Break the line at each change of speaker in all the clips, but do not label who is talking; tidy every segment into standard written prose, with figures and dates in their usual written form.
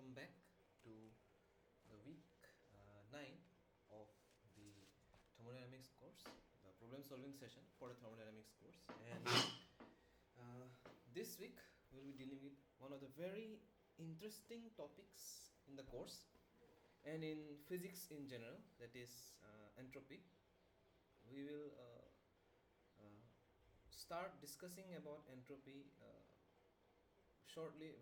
welcome back to the week 9 of the thermodynamics course, the problem solving session for the thermodynamics course. And this week we'll be dealing with one of the very interesting topics in the course and in physics in general, that is entropy. We will start discussing about entropy shortly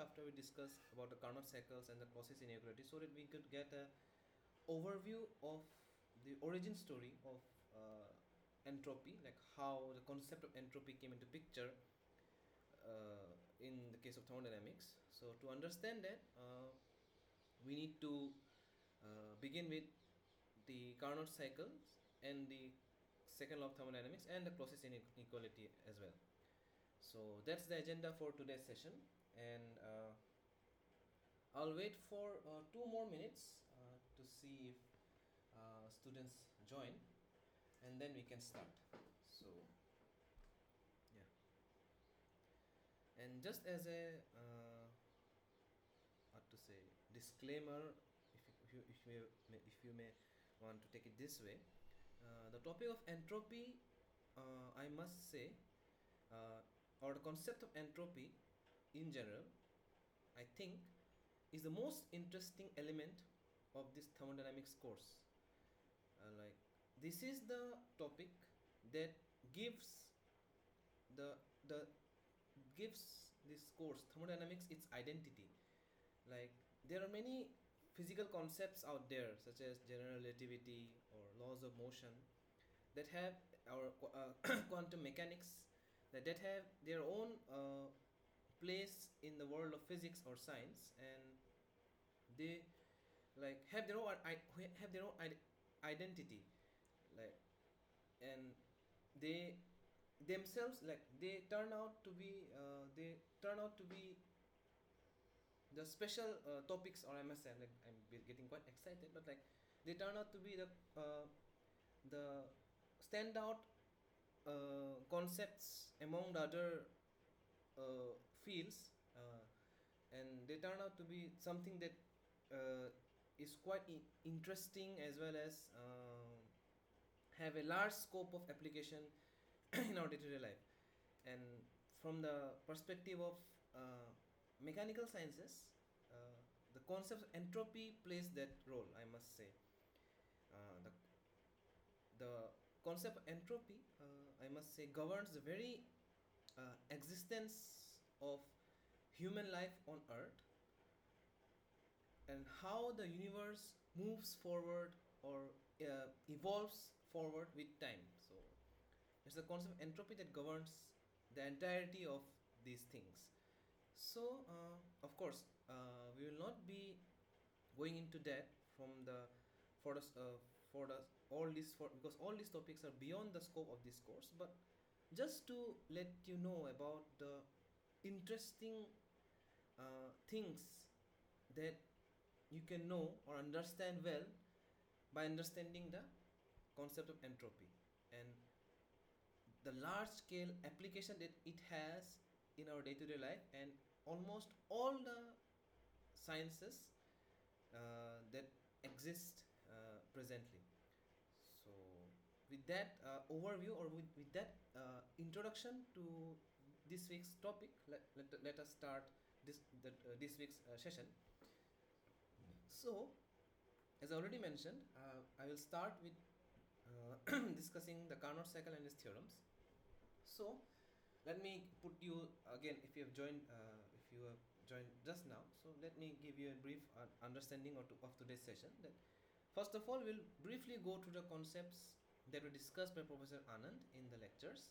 after we discuss about the Carnot cycles and the process inequality, so that we could get a overview of the origin story of entropy, like how the concept of entropy came into picture in the case of thermodynamics. So to understand that, we need to begin with the Carnot cycles and the second law of thermodynamics and the process inequality as well. So that's the agenda for today's session, and I'll wait for 2 more minutes to see if students join, and then we can start. So yeah, and just as a what to say, disclaimer, if you may want to take it this way, the topic of entropy, I must say, or the concept of entropy in general, I think, is the most interesting element of this thermodynamics course. Like, this is the topic that gives gives this course thermodynamics its identity. Like, there are many physical concepts out there, such as general relativity or laws of motion, that have our quantum mechanics, that have their own place in the world of physics or science, and they like have their own identity, like, and they themselves, like, they turn out to be the special topics, or I must say, like, I'm getting quite excited, but like, they turn out to be the standout concepts among the other fields, and they turn out to be something that is quite interesting, as well as have a large scope of application in our day-to-day life. And from the perspective of mechanical sciences, the concept of entropy plays that role, I must say. The concept of entropy, I must say, governs the very existence of human life on Earth, and how the universe moves forward or evolves forward with time. So it's the concept of entropy that governs the entirety of these things. So of course, we will not be going into that from the for the because all these topics are beyond the scope of this course, but just to let you know about the interesting things that you can know or understand well by understanding the concept of entropy and the large scale application that it has in our day-to-day life and almost all the sciences that exist presently. So with that overview, or with that introduction to this week's topic, let us start this week's session. So, as I already mentioned, I will start with discussing the Carnot cycle and its theorems. So let me put you again, if you have joined just now, so let me give you a brief understanding of today's session. That first of all, we'll briefly go through the concepts that were discussed by Professor Anand in the lectures.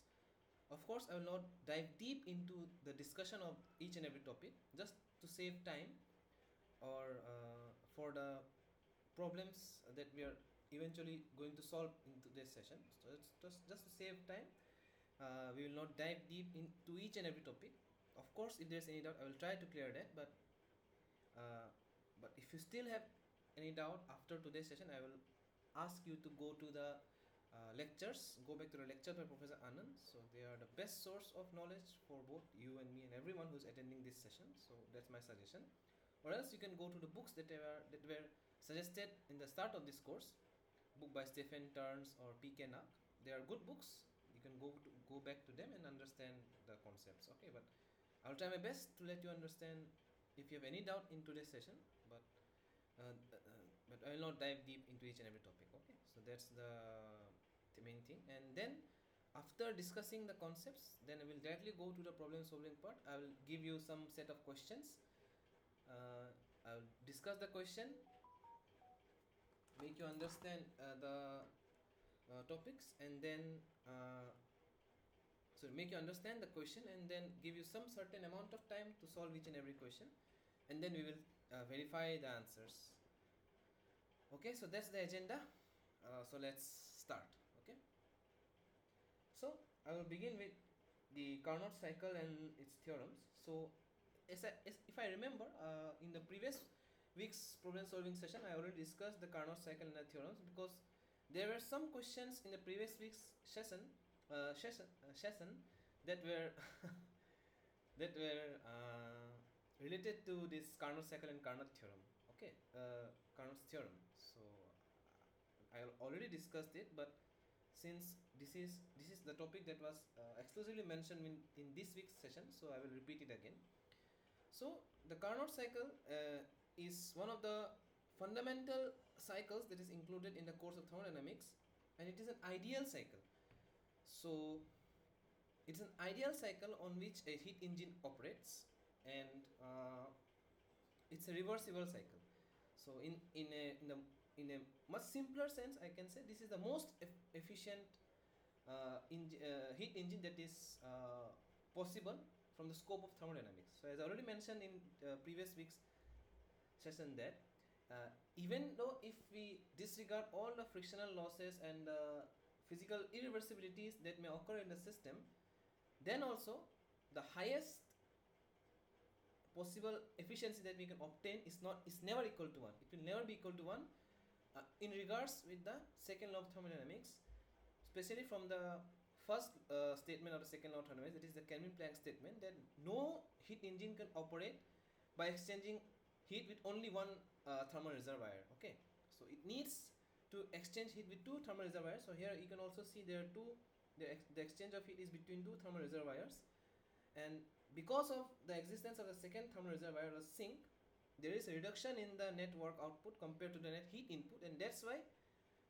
Of course, I will not dive deep into the discussion of each and every topic, just to save time, or for the problems that we are eventually going to solve in today's session. So it's just to save time, we will not dive deep into each and every topic. Of course, if there's any doubt, I will try to clear that, but if you still have any doubt after today's session, I will ask you to go to the lectures, go back to the lecture by Professor Anand. So they are the best source of knowledge for both you and me and everyone who's attending this session. So that's my suggestion. or else you can go to the books that were suggested in the start of this course, book by Stephen Turns or P.K. Nack. They are good books. You can go back to them and understand the concepts. Okay, but I'll try my best to let you understand if you have any doubt in today's session. But uh, but I will not dive deep into each and every topic. Okay, so that's the main thing. And then after discussing the concepts, then I will directly go to the problem solving part. I will give you some set of questions. I'll discuss the question, make you understand the topics, and then so make you understand the question, and then give you some certain amount of time to solve each and every question, and then we will verify the answers. Okay, so that's the agenda. So let's start. Okay, so I will begin with the Carnot cycle and its theorems. So if I remember, in the previous week's problem solving session, I already discussed the Carnot cycle and the theorems, because there were some questions in the previous week's session that were that were related to this Carnot cycle and Carnot theorem. Okay, Carnot's theorem. So I already discussed it, but since this is the topic that was exclusively mentioned in this week's session, so I will repeat it again. So the Carnot cycle is one of the fundamental cycles that is included in the course of thermodynamics, and it is an ideal cycle. So it's an ideal cycle on which a heat engine operates, and it's a reversible cycle. So in a much simpler sense, I can say this is the most efficient heat engine that is possible from the scope of thermodynamics. So as I already mentioned in previous week's session, that even though if we disregard all the frictional losses and physical irreversibilities that may occur in the system, then also the highest possible efficiency that we can obtain is never equal to 1. It will never be equal to 1 in regards with the second law of thermodynamics, especially from the first statement of the second law of thermodynamics, that is the Kelvin-Planck statement, that no heat engine can operate by exchanging heat with only one thermal reservoir. Okay, so it needs to exchange heat with two thermal reservoirs. So here you can also see there are two, the exchange of heat is between two thermal reservoirs, and because of the existence of the second thermal reservoir, the sink, there is a reduction in the net work output compared to the net heat input, and that's why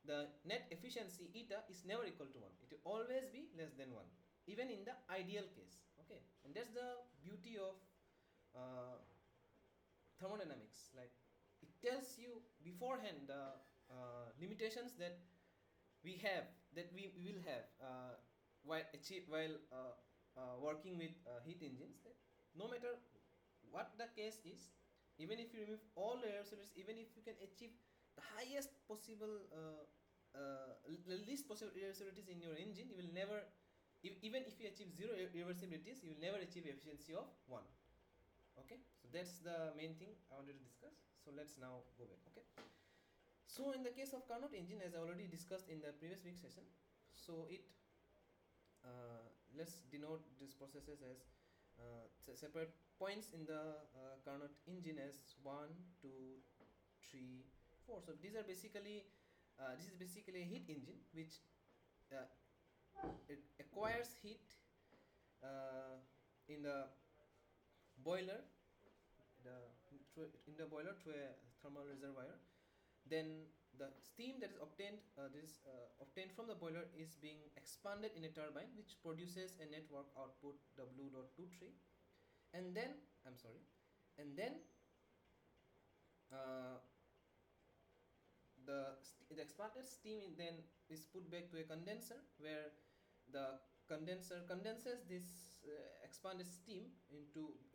the net efficiency eta is never equal to 1. It will always be less than 1, even in the ideal case. Okay, and that's the beauty of thermodynamics. Like, it tells you beforehand the limitations that we will have while working with heat engines. That no matter what the case is, even if you remove all the irreversibilities, even if you can achieve the highest possible least possible irreversibilities in your engine, you will never, even if you achieve zero irreversibilities, you will never achieve efficiency of 1. Okay, so that's the main thing I wanted to discuss. So let's now go back. Okay, so in the case of Carnot engine, as I already discussed in the previous week session, so it let's denote these processes as separate points in the Carnot engine as 1, 2, 3, 4. So these are basically this is basically a heat engine which it acquires heat in the boiler, through a thermal reservoir. Then the steam that is obtained from the boiler is being expanded in a turbine, which produces a net work output W.23, and then the expanded steam then is put back to a condenser, where the condenser condenses this expanded steam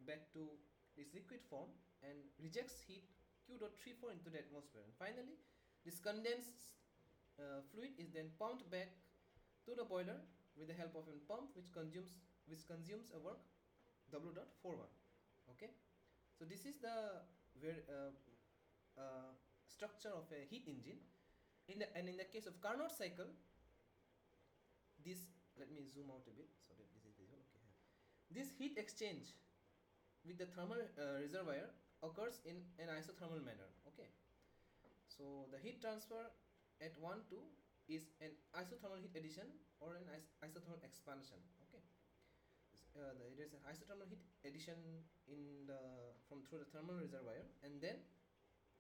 back to this liquid form and rejects heat Q.34 into the atmosphere. And finally, this condensed fluid is then pumped back to the boiler with the help of a pump which consumes a work W.41. Okay, so this is the structure of a heat engine. In the case of Carnot cycle, this, let me zoom out a bit so that this is visible. Okay, this heat exchange with the thermal reservoir occurs in an isothermal manner. Okay, so the heat transfer at 1 2 is an isothermal heat addition or an isothermal expansion. Okay, there is an isothermal heat addition in the from through the thermal reservoir, and then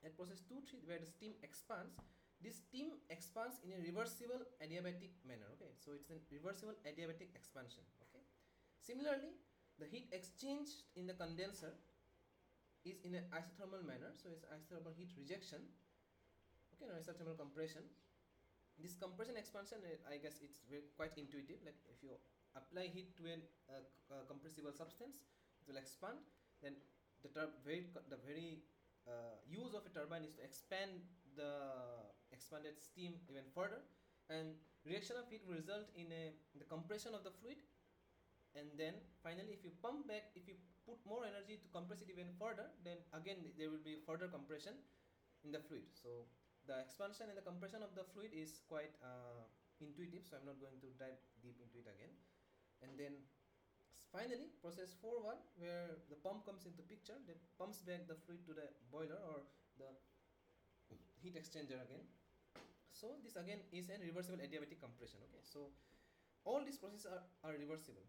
at process 2 3 where the steam expands, this steam expands in a reversible adiabatic manner. Okay, so it's a reversible adiabatic expansion. Okay, similarly the heat exchanged in the condenser is in an isothermal manner, so it's isothermal heat rejection. Okay, no isothermal compression. This compression expansion, I guess it's quite intuitive. Like if you apply heat to a compressible substance, it will expand. Then the very use of a turbine is to expand the expanded steam even further, and reaction of heat will result in the compression of the fluid, and then finally if you put more energy to compress it even further, then again there will be further compression in the fluid. So the expansion and the compression of the fluid is quite intuitive, so I'm not going to dive deep into it again. And then finally process 4.1 where the pump comes into picture, that pumps back the fluid to the boiler or the heat exchanger again. So this again is a reversible adiabatic compression. Okay, so all these processes are reversible.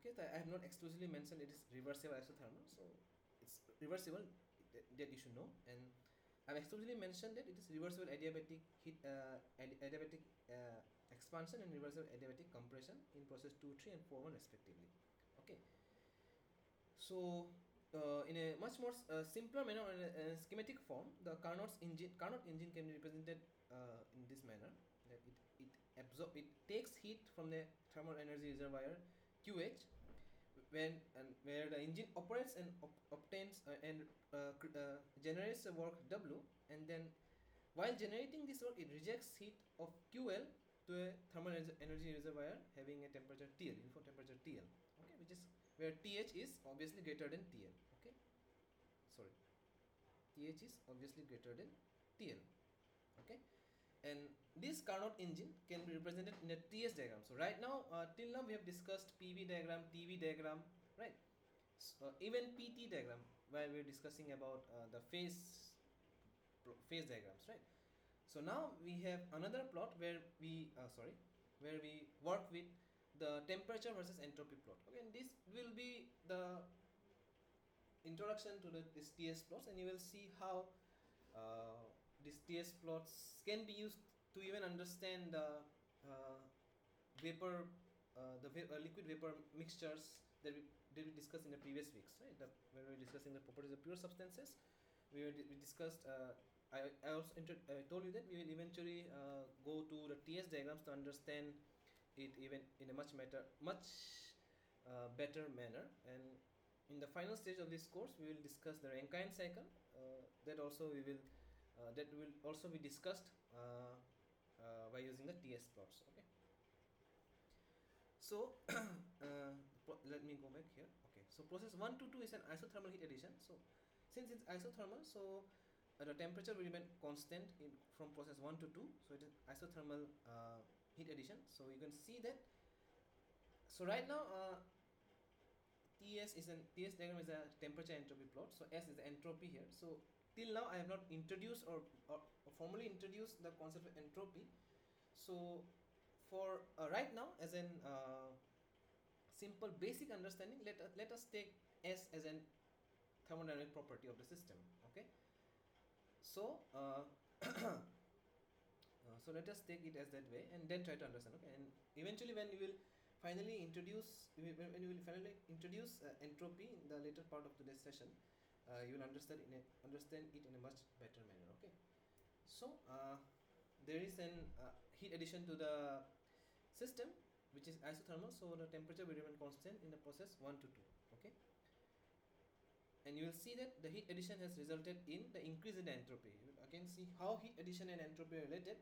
Okay, so I have not exclusively mentioned it is reversible isothermal, so it's reversible, that you should know. And I've exclusively mentioned that it is reversible adiabatic heat adiabatic expansion and reversible adiabatic compression in process 2 3 and 4.1 respectively. Okay, so in a much more simpler manner, or in a schematic form, the Carnot engine can be represented in this manner, that it takes heat from the thermal energy reservoir QH where the engine operates and obtains and generates a work W, and then while generating this work it rejects heat of QL to a thermal energy reservoir having a temperature TL, uniform temperature TL. Okay, which is where TH is obviously greater than TL. Okay, sorry, TH is obviously greater than TL. Okay, and this Carnot engine can be represented in a TS diagram. So right now, till now we have discussed PV diagram, TV diagram, right? So, even PT diagram, where we are discussing about the phase diagrams, right? So now we have another plot where we work with the temperature versus entropy plot. Okay, and this will be the introduction to this TS plots, and you will see how these TS plots can be used to even understand the liquid vapor mixtures that we discussed in the previous weeks, right? When we were discussing the properties of pure substances, we discussed. I also told you that we will eventually go to the TS diagrams to understand it even in a much better manner. And in the final stage of this course, we will discuss the Rankine cycle. That will also be discussed by using the TS plots. Okay. So let me go back here. Okay. So process 1 to 2 is an isothermal heat addition. So since it's isothermal, so the temperature will remain constant from process 1 to 2. So it is isothermal heat addition. So you can see that. So right now TS diagram is a temperature entropy plot. So S is the entropy here. So till now I have not introduced or formally introduced the concept of entropy. So for right now, as an simple basic understanding, let us take S as an thermodynamic property of the system. Okay. So so let us take it as that way and then try to understand. Okay, and eventually when you will finally introduce entropy in the later part of today's session, you will understand it in a much better manner. Okay, so there is an heat addition to the system which is isothermal, so the temperature will remain constant in the process 1 to 2. Okay, and you will see that the heat addition has resulted in the increase in the entropy. You will again see how heat addition and entropy are related.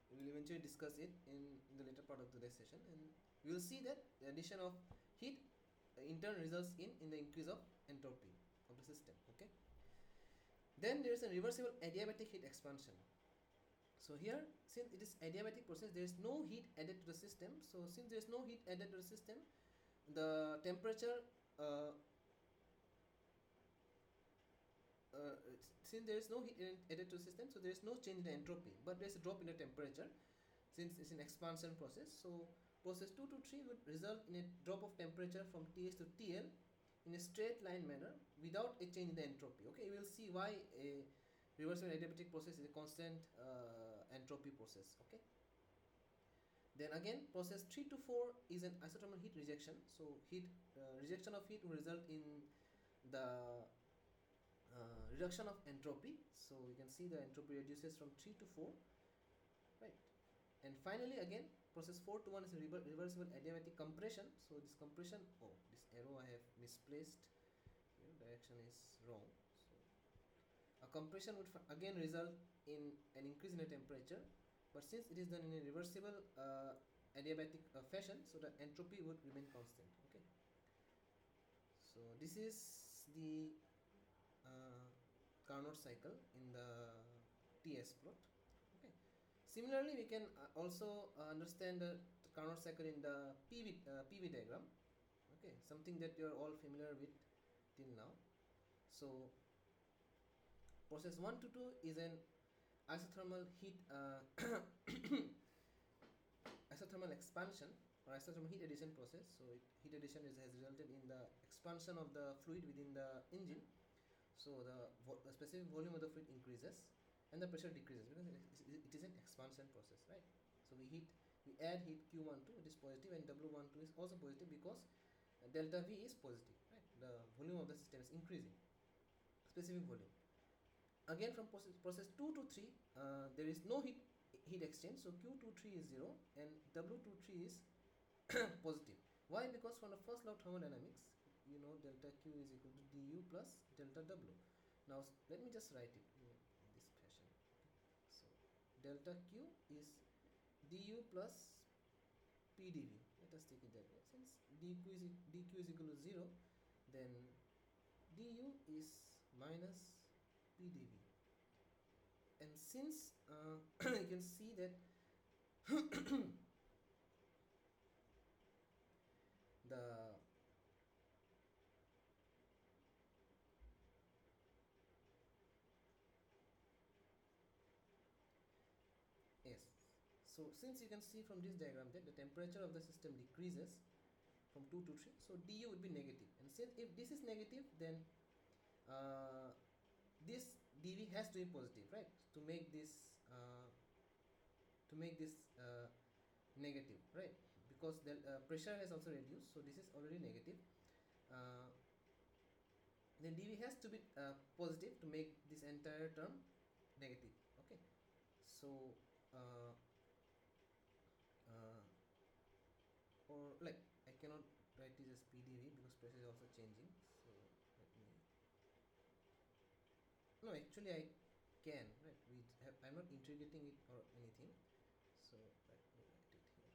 We will eventually discuss it in the later part of today's session, and we will see that the addition of heat in turn results in the increase of entropy of the system. Okay, then there is a reversible adiabatic heat expansion. So here, since it is adiabatic process, there is no heat added to the system. So since there is no heat added to the system, the temperature since there is no heat added to the system, so there is no change in the entropy, but there is a drop in the temperature since it's an expansion process. So process 2 to 3 would result in a drop of temperature from TH to TL in a straight line manner without a change in the entropy. Okay, you will see why a reversible adiabatic process is a constant entropy process. Okay. Then again, process 3 to 4 is an isothermal heat rejection. So heat rejection of heat will result in the reduction of entropy. So you can see the entropy reduces from 3 to 4, right? And finally, again, process 4 to 1 is a reversible adiabatic compression. So this compression, oh, this arrow I have misplaced here, direction is wrong. So a compression would again result in an increase in the temperature, but since it is done in a reversible adiabatic fashion, so the entropy would remain constant. Okay. So this is the Carnot cycle in the TS plot. Okay. Similarly, we can also understand the Carnot cycle in the PV diagram. Okay, something that you are all familiar with till now. So process 1 to 2 is an isothermal heat isothermal expansion or isothermal heat addition process. So heat addition has resulted in the expansion of the fluid within the engine. So the specific volume of the fluid increases and the pressure decreases because it is an expansion process, right? So we add heat Q12, it is positive, and W12 is also positive because delta V is positive, right? The volume of the system is increasing, specific volume. Again, from process 2 to 3, there is no heat exchange, so Q23 is 0 and W23 is positive. Why? Because from the first law of thermodynamics, you know delta Q is equal to du plus delta W. Now let me just write it in this fashion. So delta Q is du plus PdV. Let us take it that way. Since dq is equal to 0, then du is minus PdV. And since you can see that the yes, so since you can see from this diagram that the temperature of the system decreases from 2 to 3, so du would be negative, and since if this is negative, then this dV has to be positive, right, to make this negative, right, because the pressure has also reduced, so this is already negative. Then dV has to be positive to make this entire term negative. Okay, so or like I cannot write this as PdV because pressure is also changing, so let me, no, actually I can, right, I'm not integrating it or anything, so let me write it here.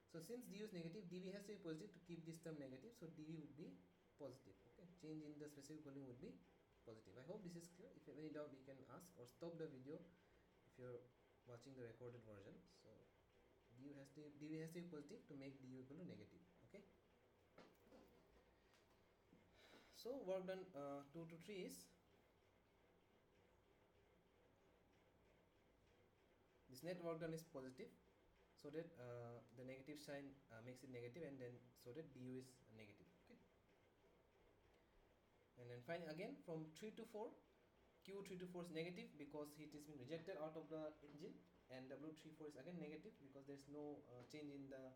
Okay, so since du is negative, dV has to be positive to keep this term negative, so dV would be positive. Okay, change in the specific volume would be positive. I hope this is clear. If you have any doubt, you can ask or stop the video if you're watching the recorded version. So dV has to be positive to make du equal to negative. Okay. So work done 2 to 3 is this net work done is positive, so that the negative sign makes it negative, and then so that du is negative. Okay. And then finally again from 3 to 4, Q3 to 4 is negative because heat is being rejected out of the engine, and W34 is again negative because there is no change in the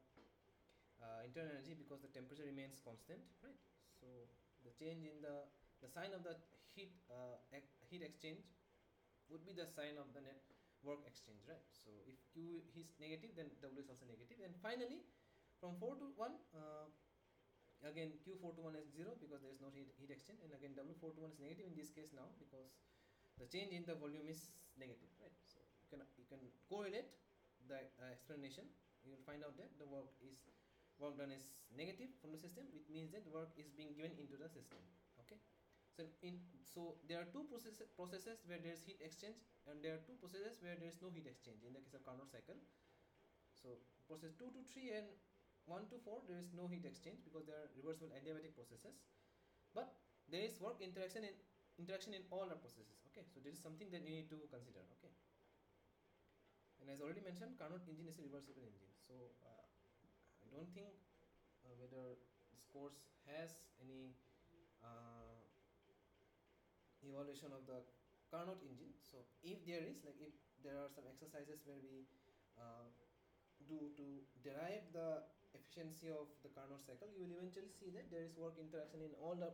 internal energy because the temperature remains constant, right? So the change in the sign of the heat exchange would be the sign of the net work exchange, right? So if Q is negative, then W is also negative. And finally from 4 to 1, again Q4 to 1 is 0 because there is no heat exchange, and again W4 to 1 is negative in this case now because the change in the volume is negative, right? So you can correlate the explanation. You will find out that the work done is negative from the system, which means that work is being given into the system. Okay, so there are two processes where there is heat exchange, and there are two processes where there is no heat exchange in the case of Carnot cycle. So process 2 to 3 and 1 to 4 there is no heat exchange because they are reversible adiabatic processes, but there is work interaction in all the processes. Okay, so this is something that you need to consider. Okay, and as already mentioned, Carnot engine is a reversible engine. So I don't think whether this course has any uh, evaluation of the Carnot engine. So if there is, like if there are some exercises where we uh, do to derive the efficiency of the Carnot cycle, you will eventually see that there is work interaction in all the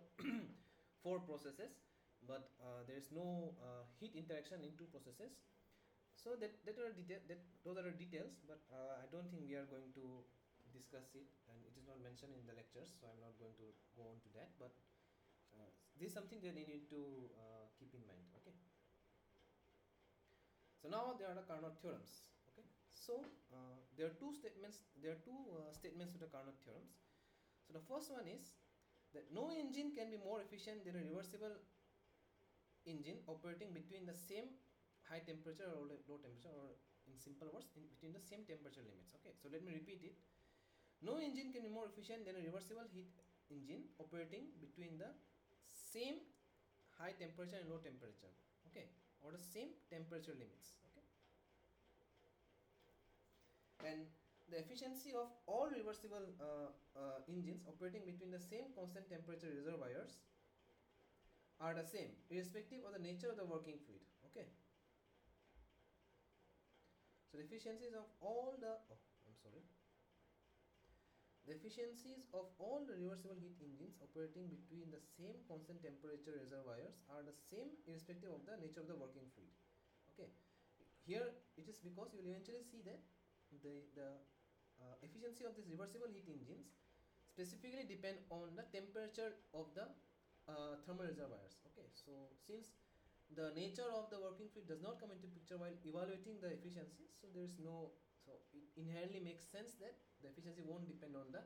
four processes, but there is no heat interaction in two processes. So that are those are the details, but I don't think we are going to discuss it, and it is not mentioned in the lectures, so I'm not going to go on to that. But this is something that you need to keep in mind. Okay. So now there are the Carnot theorems. Okay. So there are two statements. There are two statements to the Carnot theorems. So the first one is that no engine can be more efficient than a reversible engine operating between the same high temperature or low temperature, or in simple words, in between the same temperature limits. Okay. So let me repeat it. No engine can be more efficient than a reversible heat engine operating between the same high temperature and low temperature. Okay, or the same temperature limits. Okay, and the efficiency of all reversible engines operating between the same constant temperature reservoirs are the same irrespective of the nature of the working fluid. Okay, so the efficiencies of all the the efficiencies of all the reversible heat engines operating between the same constant temperature reservoirs are the same irrespective of the nature of the working fluid. Okay, here it is because you will eventually see that the efficiency of these reversible heat engines specifically depend on the temperature of the thermal reservoirs. Okay, so since the nature of the working fluid does not come into picture while evaluating the efficiency, so there is no, so it inherently makes sense that the efficiency won't depend on the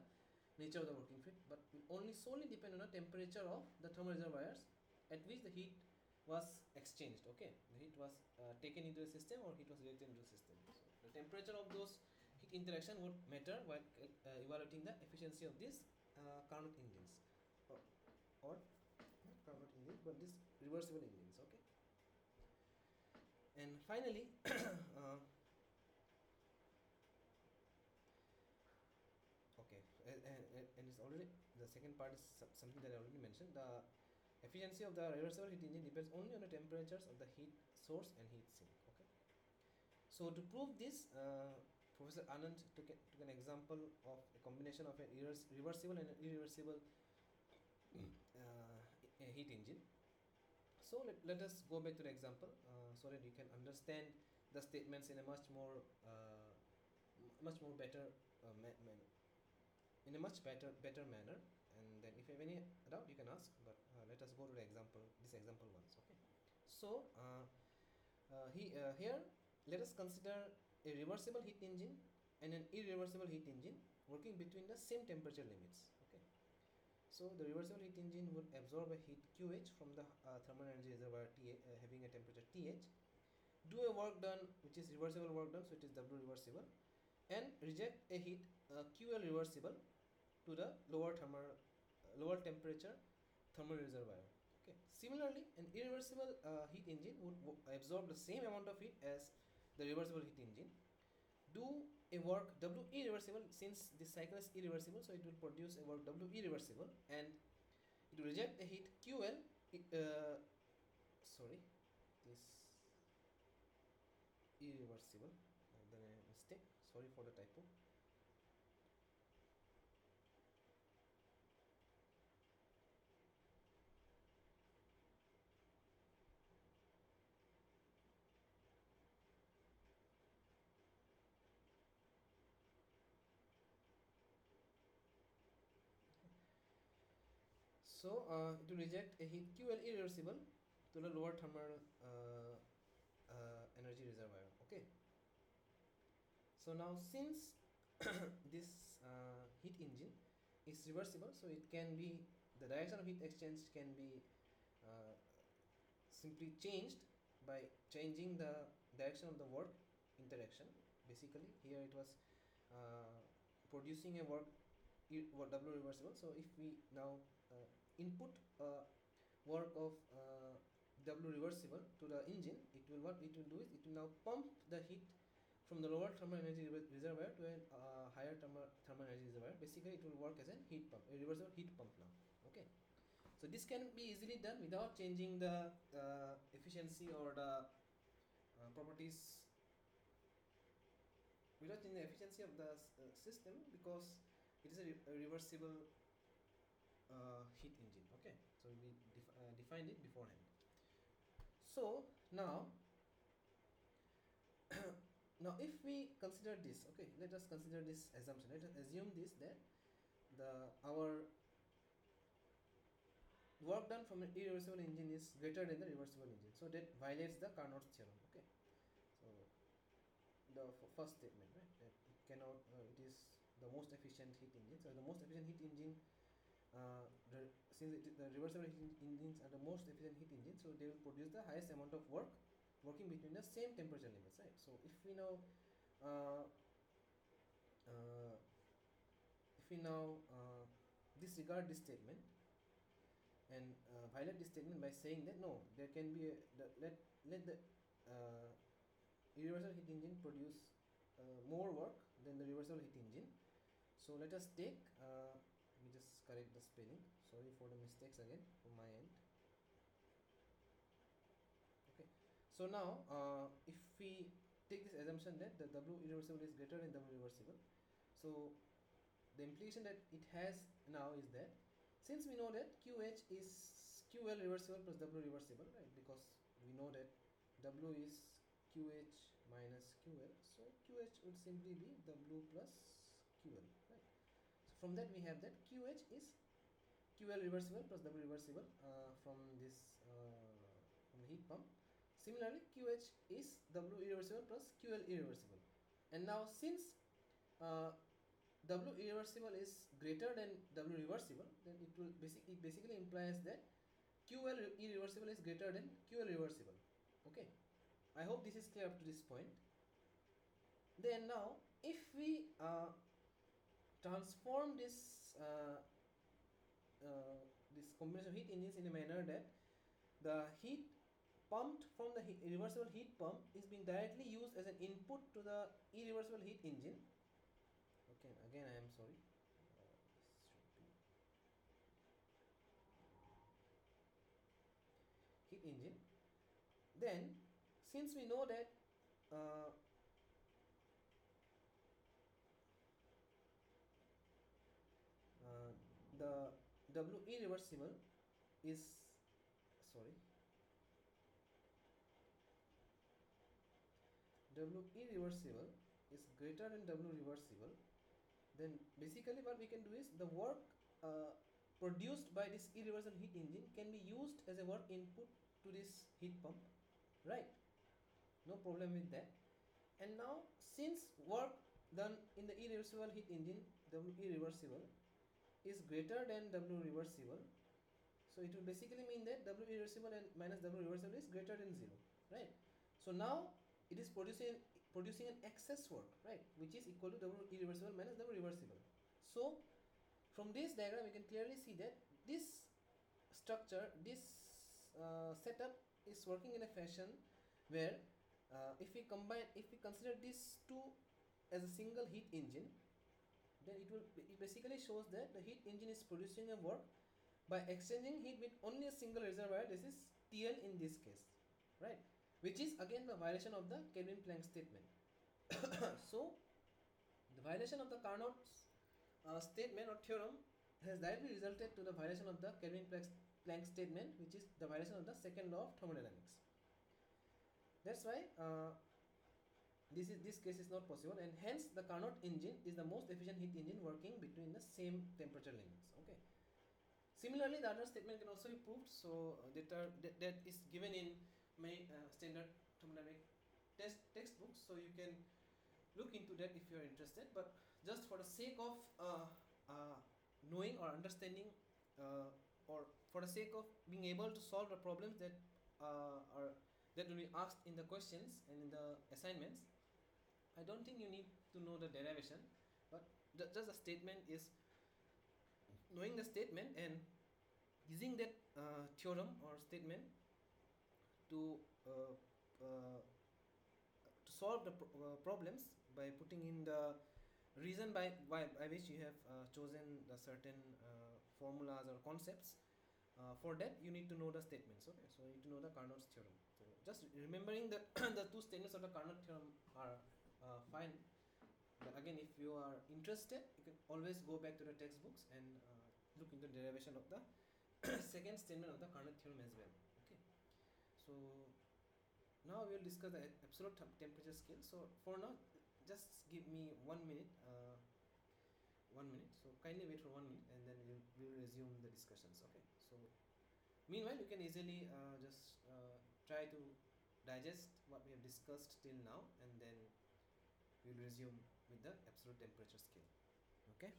nature of the working fluid, but will only solely depend on the temperature of the thermal reservoirs at which the heat was exchanged. Okay, the heat was taken into the system or heat was rejected into the system. So the temperature of those heat interaction would matter while evaluating the efficiency of these Carnot engines, or not Carnot engines, but these reversible engines. Okay, and finally okay, and it's already, the second part is something that I already mentioned. The efficiency of the reversible heat engine depends only on the temperatures of the heat source and heat sink. Okay, so to prove this, Professor Anand took an example of a combination of an reversible and an irreversible heat engine. So let us go back to the example so that you can understand the statements in a much more better in a much better manner. And then if you have any doubt, you can ask. But let us go to the example. This example once. Okay. So here let us consider a reversible heat engine and an irreversible heat engine working between the same temperature limits. Okay. So the reversible heat engine would absorb a heat QH from the thermal energy reservoir having a temperature TH, do a work done which is reversible work done, so it is W reversible, and reject a heat QL reversible to the lower temperature thermal reservoir. Okay. Similarly, an irreversible heat engine would absorb the same amount of heat as the reversible heat engine, do a work W irreversible, since this cycle is irreversible, so it will produce a work W irreversible, and it will reject a heat QL. Sorry, this irreversible. I've done a mistake. Sorry for the typo. So it will reject a heat QL irreversible to the lower thermal energy reservoir. Okay. So now since this heat engine is reversible, so it can be, the direction of heat exchange can be uh, simply changed by changing the direction of the work interaction. Basically here it was producing a work W reversible. So if we now input work of W reversible to the engine, it will what it will do is it will now pump the heat from the lower thermal energy reservoir to a higher thermal energy reservoir. Basically, it will work as a heat pump, a reversible heat pump now. Okay, so this can be easily done without changing the efficiency or the properties, without changing the efficiency of the system, because it is a reversible heat engine. Okay, so we defined it beforehand. So now now if we consider this, okay, let us consider this assumption. Let us assume this, that the our work done from an irreversible engine is greater than the reversible engine, so that violates the Carnot's theorem. Okay, so the first statement, right, that it cannot it is the most efficient heat engine. So the most efficient heat engine, since the reversible heat engines are the most efficient heat engine, so they will produce the highest amount of work working between the same temperature levels, right? So if we now disregard this statement and violate this statement by saying that no, there can be let the irreversible heat engine produce more work than the reversible heat engine. So let us take let me just correct the spelling, sorry for the mistakes again from my end. Okay, so now if we take this assumption that the W irreversible is greater than W reversible, so the implication that it has now is that since we know that QH is QL reversible plus W reversible, right, because we know that W is QH minus QL, so QH would simply be W plus QL, right? So from that we have that QH is QL reversible plus W reversible from this from the heat pump. Similarly, QH is W irreversible plus QL irreversible. And now since W irreversible is greater than W reversible, then it basically implies that QL irreversible is greater than QL reversible. Okay, I hope this is clear up to this point. Then now, if we transform this this combination of heat engines in a manner that the heat pumped from the reversible heat pump is being directly used as an input to the irreversible heat engine. Okay, again I am sorry. This should be heat engine. Then, since we know that the W irreversible is W irreversible is greater than W reversible, then basically what we can do is the work produced by this irreversible heat engine can be used as a work input to this heat pump, right? No problem with that. And now since work done in the irreversible heat engine W irreversible is greater than W reversible, so it will basically mean that W irreversible and minus W reversible is greater than 0, right? So now it is producing an excess work, right, which is equal to W irreversible minus W reversible. So from this diagram we can clearly see that this structure, this setup is working in a fashion where if we consider these two as a single heat engine, then it basically shows that the heat engine is producing a work by exchanging heat with only a single reservoir. This is TL in this case, right, which is again the violation of the Kelvin-Planck statement. So the violation of the Carnot's statement or theorem has directly resulted to the violation of the Kelvin-Planck statement, which is the violation of the second law of thermodynamics. That's why this case is not possible, and hence the Carnot engine is the most efficient heat engine working between the same temperature limits. Okay. Similarly, the other statement can also be proved. So that is given in my standard thermodynamic textbooks. So you can look into that if you are interested. But just for the sake of knowing or understanding, or for the sake of being able to solve the problems that that will be asked in the questions and in the assignments, I don't think you need to know the derivation, but just a statement is knowing the statement and using that theorem or statement to solve the problems by putting in the reason by which you have chosen the certain formulas or concepts. For that you need to know the statements. Okay, so you need to know the Carnot's theorem. So just remembering the the two statements of the Carnot theorem are fine. But again, if you are interested, you can always go back to the textbooks and look into the derivation of the second statement of the Carnot theorem as well. Okay, so now we will discuss the absolute temperature scale. So for now, just give me 1 minute. 1 minute. So kindly wait for 1 minute, and then we will resume the discussions. Okay. So meanwhile, you can easily just try to digest what we have discussed till now, and then we will resume with the absolute temperature scale. Okay.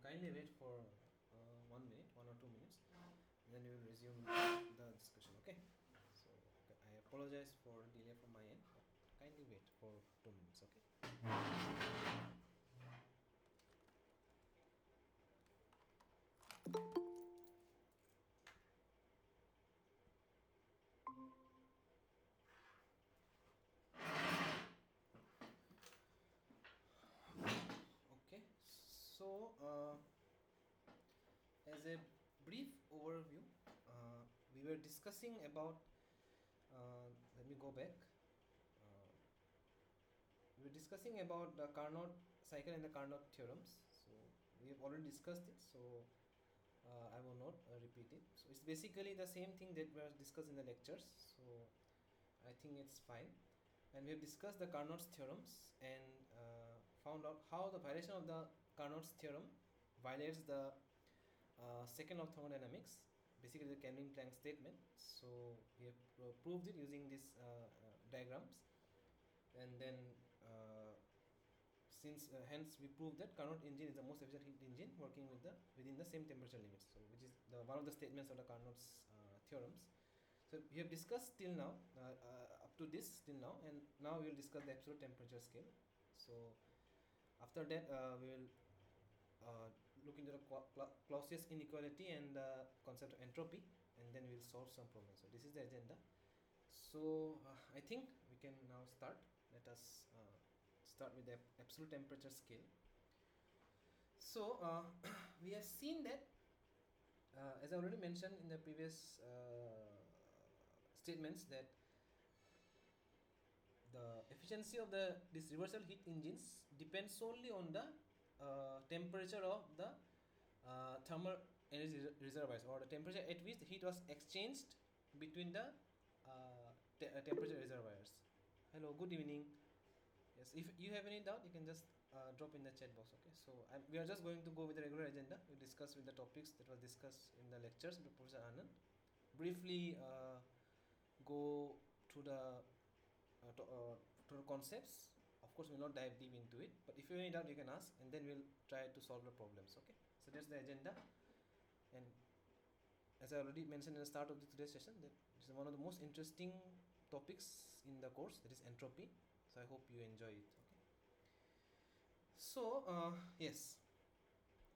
Kindly wait for 1 minute, 1 or 2 minutes, then we will resume the discussion. Okay. So okay, I apologize for delay from my end. But kindly wait for 2 minutes. Okay. Okay. So as a brief overview, we were discussing about. Let me go back. We were discussing about the Carnot cycle and the Carnot theorems. So we have already discussed it. So I will not repeat it. So it's basically the same thing that was discussed in the lectures. So I think it's fine. And we have discussed the Carnot's theorems and found out how the violation of the Carnot's theorem violates the second law of thermodynamics, basically the Canning-Planck statement. So we have proved it using these diagrams, and then hence we proved that Carnot engine is the most efficient heat engine working within the same temperature limits. So which is one of the statements of the Carnot's theorems. So we have discussed till now, up to this till now, and now we will discuss the absolute temperature scale. So after that we will look into the Clausius inequality and the concept of entropy, and then we will solve some problems. So this is the agenda. So I think we can now start. Let us start with the absolute temperature scale. So we have seen that, as I already mentioned in the previous statements, that the efficiency of this reversal heat engines depends solely on the temperature of the thermal energy reservoirs, or the temperature at which the heat was exchanged between the temperature reservoirs. Hello, good evening. Yes, if you have any doubt, you can just drop in the chat box. Okay, so we are just going to go with the regular agenda. We discuss with the topics that was discussed in the lectures with Professor Anand. Briefly go to the concepts. Of course, we will not dive deep into it, but if you have any doubt, you can ask, and then we'll try to solve the problems. Okay, so that's the agenda. And as I already mentioned in the start of today's session, that this is one of the most interesting topics in the course, that is entropy. So I hope you enjoy it. Okay. So yes,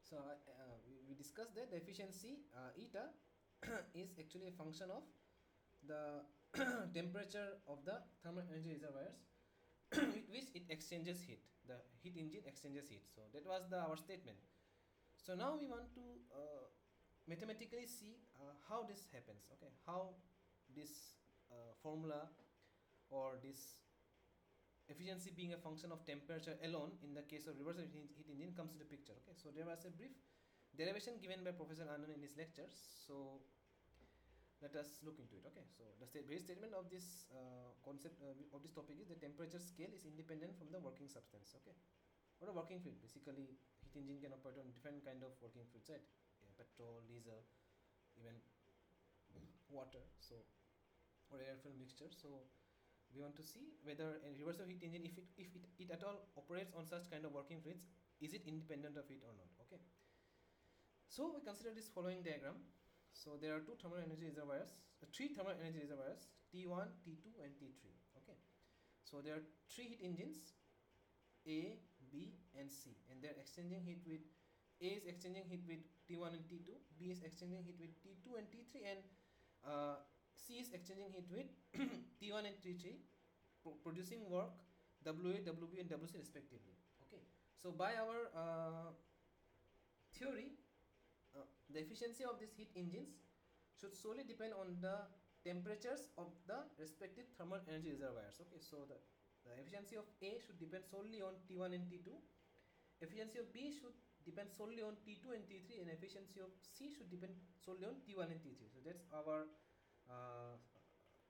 so we discussed that the efficiency eta is actually a function of the temperature of the thermal energy reservoirs with which it exchanges heat. The heat engine exchanges heat. So that was our statement. So now we want to mathematically see how this happens. Okay, how this formula or this efficiency being a function of temperature alone in the case of reversal heat engine comes to the picture. Okay, so there was a brief derivation given by Professor Anand in his lectures. So let us look into it. Okay, so the base statement of this concept of this topic is the temperature scale is independent from the working substance. Okay, or a working fluid. Basically, heat engine can operate on different kind of working fluids, right? Yeah, petrol, diesel, even water. So or air fuel mixture. So we want to see whether a reversible heat engine, if it at all operates on such kind of working fluids, is it independent of it or not? Okay. So we consider this following diagram. So there are two thermal energy reservoirs, three thermal energy reservoirs, T1, T2, and T3. Okay. So there are three heat engines, A, B, and C, and they're exchanging heat with A is exchanging heat with T1 and T2, B is exchanging heat with T2 and T3, and C is exchanging heat with T1 and T3, producing work WA, WB, and WC respectively. Okay. So by our theory, the efficiency of these heat engines should solely depend on the temperatures of the respective thermal energy reservoirs. Okay, so the efficiency of A should depend solely on T1 and T2, efficiency of B should depend solely on T2 and T3, and efficiency of C should depend solely on T1 and T3. So that's our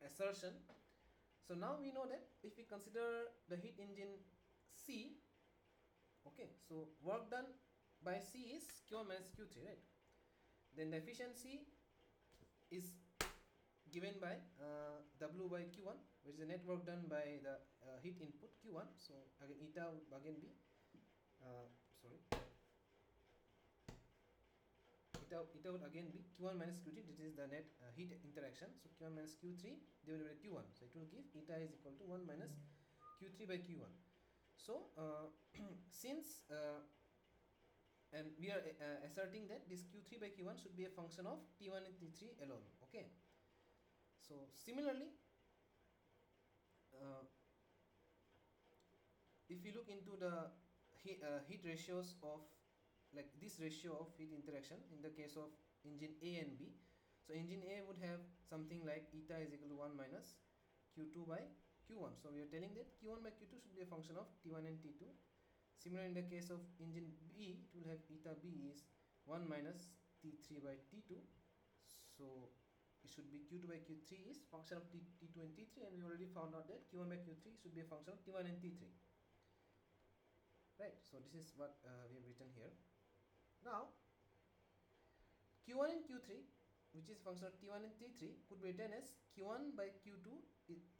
assertion. So now we know that if we consider the heat engine C, okay, so work done by C is Q1 minus Q3, right? Then the efficiency is given by W by Q1, which is the net work done by the heat input Q1. So again, eta would again be eta would again be Q1 minus Q3. This is the net heat interaction. So Q1 minus Q3 divided by Q1. So it will give eta is equal to 1 minus Q3 by Q1. So since and we are asserting that this Q3 by Q1 should be a function of T1 and T3 alone. Okay. So similarly, if you look into the heat ratios of, like this ratio of heat interaction in the case of engine A and B, so engine A would have something like eta is equal to 1 minus Q2 by Q1. So we are telling that Q1 by Q2 should be a function of T1 and T2. Similarly, in the case of engine B, it will have eta B is 1 minus T3 by T2. So it should be Q2 by Q3 is function of T2 and T3, and we already found out that Q1 by Q3 should be a function of T1 and T3. Right, so this is what we have written here. Now, Q1 and Q3, which is function of T1 and T3, could be written as Q1 by Q2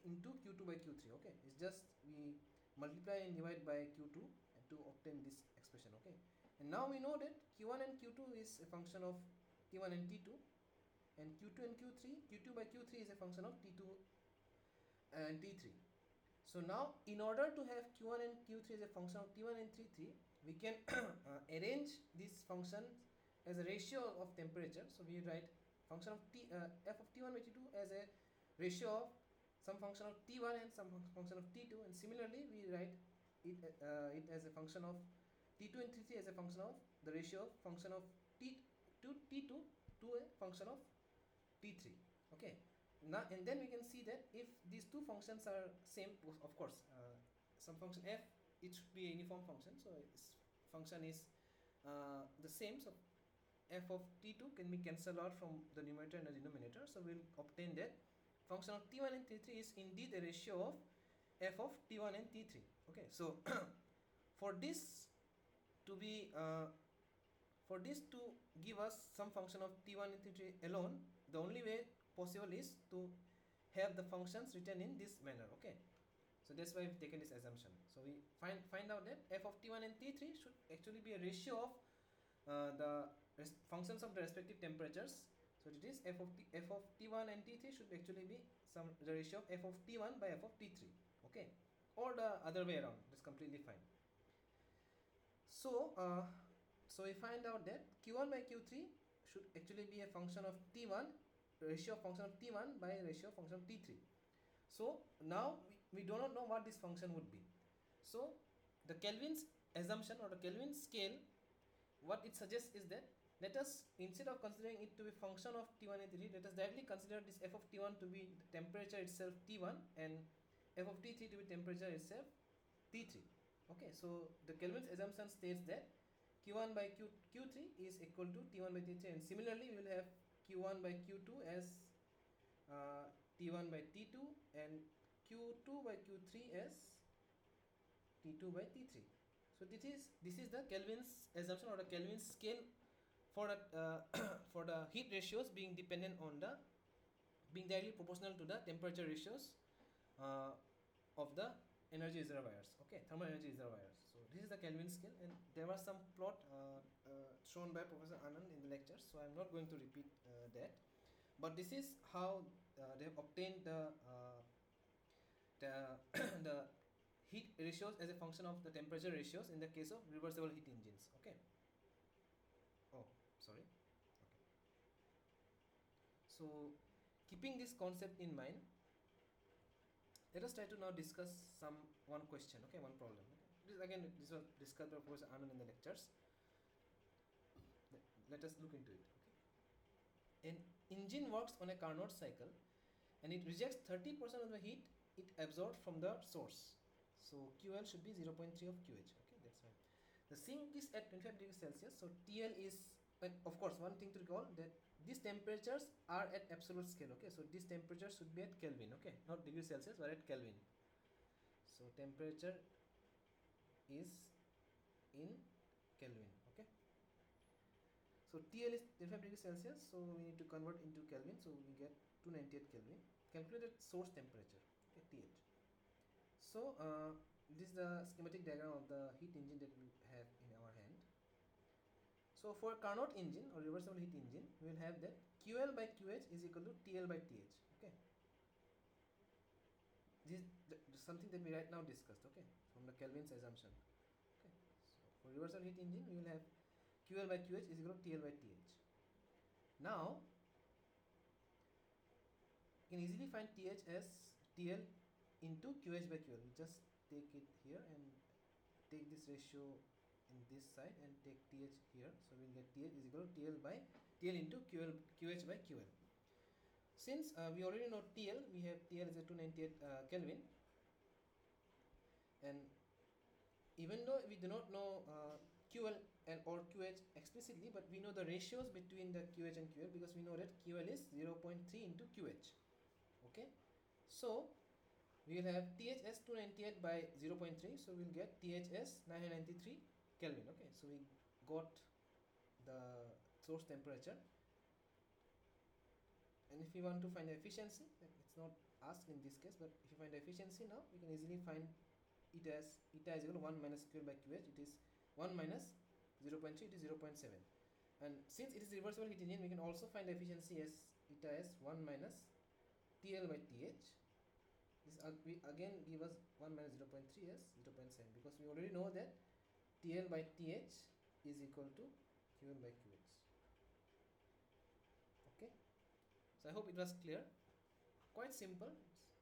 into Q2 by Q3. Okay, it's just we multiply and divide by Q2 to obtain this expression. Okay, and now we know that Q1 and Q2 is a function of T1 and T2, and Q2 and Q3, Q2 by Q3 is a function of T2 and T3. So now, in order to have Q1 and Q3 as a function of T1 and T3, we can arrange this function as a ratio of temperature. So we write function of f of T1 by T2 as a ratio of some function of T1 and some function of T2, and similarly we write it as a function of T2 and T3 as a function of the ratio of function of T2 to a function of T3. Okay. Now, and then we can see that if these two functions are same, of course, some function f, it should be a uniform function. So its function is the same. So f of T2 can be cancelled out from the numerator and the denominator. So we'll obtain that function of T1 and T3 is indeed a ratio of f of T1 and T3. Okay. So for this to be for this to give us some function of T1 and T3 alone, the only way possible is to have the functions written in this manner. Okay, so that's why we've taken this assumption. So we find out that f of T1 and T3 should actually be a ratio of the functions of the respective temperatures. So it is f of T1 and T3 should actually be the ratio of f of T1 by f of T3. Okay, or the other way around. That's completely fine. So so we find out that Q1 by Q3 should actually be a function of T1, ratio of function of T1 by ratio of function of T3. So now we do not know what this function would be. So the Kelvin's assumption or the Kelvin scale, what it suggests is that let us, instead of considering it to be function of T1 and T3, let us directly consider this f of T1 to be the temperature itself T1 and f of T3 to be temperature itself T3. Okay, so the Kelvin's assumption states that Q1 by Q3 is equal to T1 by T3, and similarly we will have Q1 by Q2 as T1 by T2, and Q2 by Q3 as T2 by T3. So this is the Kelvin's assumption or the Kelvin's scale for for the heat ratios being dependent on the being directly proportional to the temperature ratios of the energy reservoirs, okay, thermal energy reservoirs. So this is the Kelvin scale, and there was some plot shown by Professor Anand in the lecture, so I'm not going to repeat that, but this is how they have obtained the the heat ratios as a function of the temperature ratios in the case of reversible heat engines, okay. Oh, sorry. Okay. So keeping this concept in mind, let us try to now discuss one question, okay, one problem. Okay. This was discussed by Professor Anand in the lectures. Let us look into it. Okay. An engine works on a Carnot cycle, and it rejects 30% of the heat it absorbed from the source. So QL should be 0.3 of QH. Okay, that's fine. The sink is at 25 degrees Celsius. So TL is, of course, one thing to recall that these temperatures are at absolute scale. Okay, so these temperatures should be at Kelvin. Okay, not degrees Celsius, but at Kelvin. So temperature is in Kelvin. Okay. So TL is 25 degrees Celsius. So we need to convert into Kelvin. So we get 298 Kelvin. Calculated source temperature. Okay, TH. So this is the schematic diagram of the heat engine that we have in our hand. So for a Carnot engine or reversible heat engine, we will have that QL by QH is equal to TL by TH. Okay. This is something that we right now discussed. Okay, from the Kelvin's assumption. Okay. So for reversible heat engine, we will have QL by QH is equal to TL by TH. Now you can easily find TH as TL into QH by QL. We just take it here and take this ratio in this side and take TH here. So we'll get TH is equal to TL into QH by QL. Since we already know TL, we have TL is a 298 Kelvin, and even though we do not know QL and or QH explicitly, but we know the ratios between the QH and QL because we know that QL is 0.3 into QH. Okay, so we will have TH as 298 by 0.3, so we'll get TH as 993 Kelvin. Okay, so we got the source temperature, and if we want to find the efficiency, it's not asked in this case, but if you find the efficiency now, we can easily find it as eta is equal to 1 minus QL by QH. It is 1 minus 0.3, it is 0.7, and since it is reversible heat engine, we can also find the efficiency as eta as 1 minus TL by TH. This we again give us 1 minus 0.3 as 0.7 because we already know that TL by TH is equal to QL by QH. Okay, so I hope it was clear. Quite simple.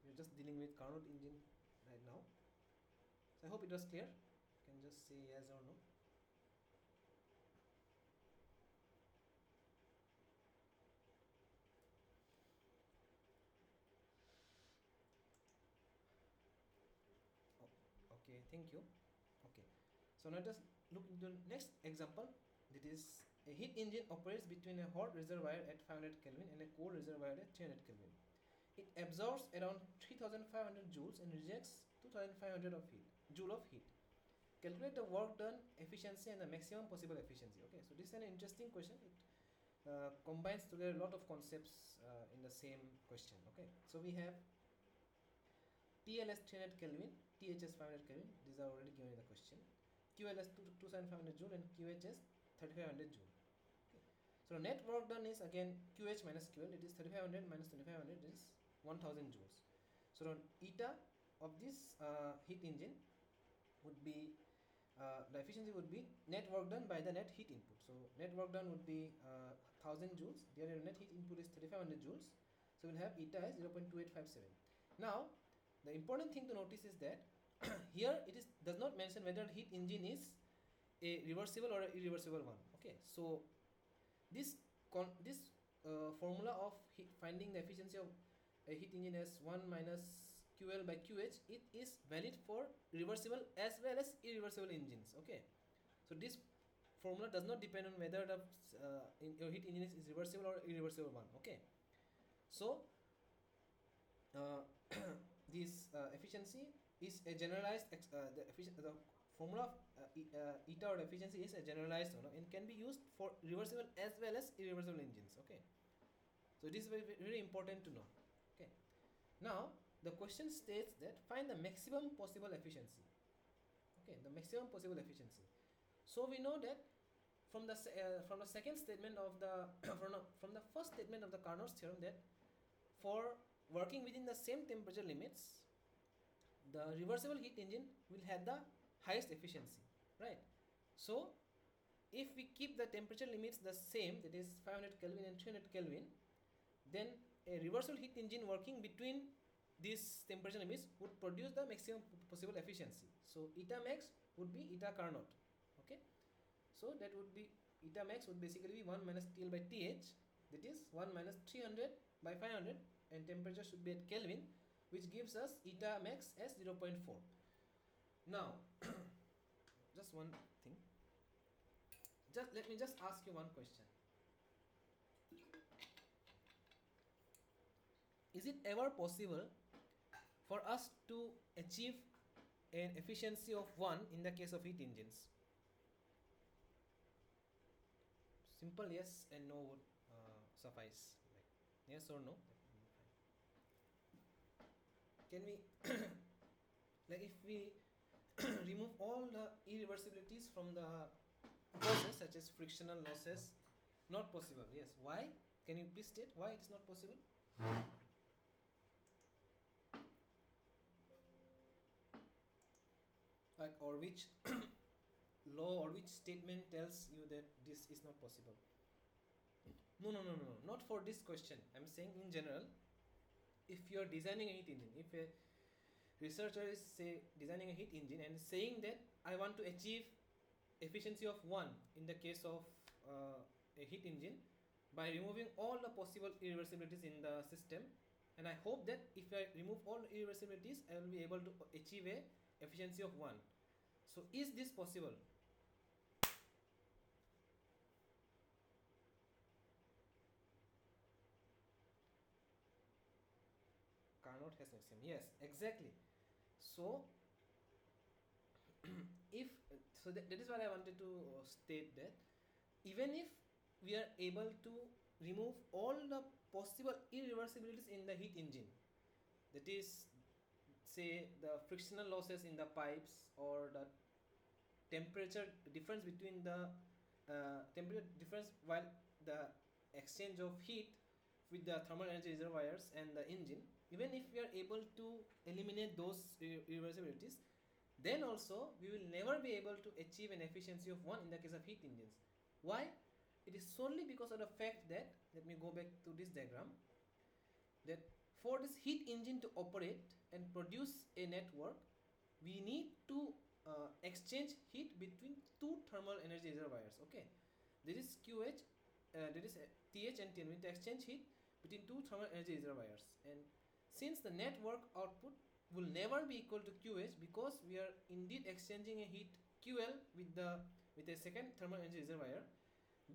We're just dealing with Carnot engine right now. So I hope it was clear. You can just say yes or no. Okay, thank you. Okay, so now just look into the next example. That is, a heat engine operates between a hot reservoir at 500 Kelvin and a cold reservoir at 300 Kelvin. It absorbs around 3500 joules and rejects 2500 of heat, joule of heat. Calculate the work done, efficiency, and the maximum possible efficiency. Okay, so this is an interesting question. It combines together a lot of concepts in the same question. Okay, so we have TL as 300 Kelvin, TH as 500 Kelvin. These are already given in the question. QL as 2500 joule and QH as 3500 joule. Okay. So net work done is again QH minus QL. It is 3500 minus 2500 is 1000 joules. So the eta of this heat engine would be the efficiency would be net work done by the net heat input. So net work done would be 1000 joules. The net heat input is 3500 joules. So we'll have eta as 0.2857. Now the important thing to notice is that here it is does not mention whether heat engine is a reversible or a irreversible one. Okay, so this formula of finding the efficiency of a heat engine as 1 minus QL by QH, it is valid for reversible as well as irreversible engines. Okay, so this formula does not depend on whether the your heat engine is reversible or irreversible one. Okay, so this efficiency is a generalized the formula of eta or efficiency is a generalized one, and can be used for reversible as well as irreversible engines. Okay, so it is very, very important to know. Okay, now the question states that find the maximum possible efficiency. Okay, the maximum possible efficiency. So we know that from the second statement of the from the first statement of the Carnot's theorem, that for working within the same temperature limits, the reversible heat engine will have the highest efficiency, right? So if we keep the temperature limits the same, that is 500 Kelvin and 300 Kelvin, then a reversible heat engine working between these temperature limits would produce the maximum possible efficiency. So eta max would be eta Carnot. Okay, so that would be eta max would basically be 1 minus TL by TH, that is 1 minus 300 by 500, and temperature should be at Kelvin, which gives us eta max as 0.4. Now just one thing, let me just ask you one question. Is it ever possible for us to achieve an efficiency of 1 in the case of heat engines? Simple yes and no would suffice. Like yes or no. Can we like if we remove all the irreversibilities from the process, such as frictional losses? Not possible. Yes. Why? Can you please state why it is not possible? Like, or which law or which statement tells you that this is not possible? No, not for this question. I'm saying in general, if you are designing a heat engine, if a researcher is designing a heat engine and saying that I want to achieve efficiency of 1 in the case of a heat engine by removing all the possible irreversibilities in the system, and I hope that if I remove all irreversibilities, I will be able to achieve a efficiency of 1. So is this possible? Carnot has maximum. Yes, exactly. So if so that is what I wanted to state, that even if we are able to remove all the possible irreversibilities in the heat engine, that is, say, the frictional losses in the pipes, or the temperature difference between the temperature difference while the exchange of heat with the thermal energy reservoirs and the engine, even if we are able to eliminate those irreversibilities, then also we will never be able to achieve an efficiency of 1 in the case of heat engines. Why? It is solely because of the fact that, let me go back to this diagram, that for this heat engine to operate and produce a network, we need to exchange heat between two thermal energy reservoirs. Okay, there is QH, there is TH and TN. We need to exchange heat between two thermal energy reservoirs, and since the network output will never be equal to QH, because we are indeed exchanging a heat QL with a second thermal energy reservoir,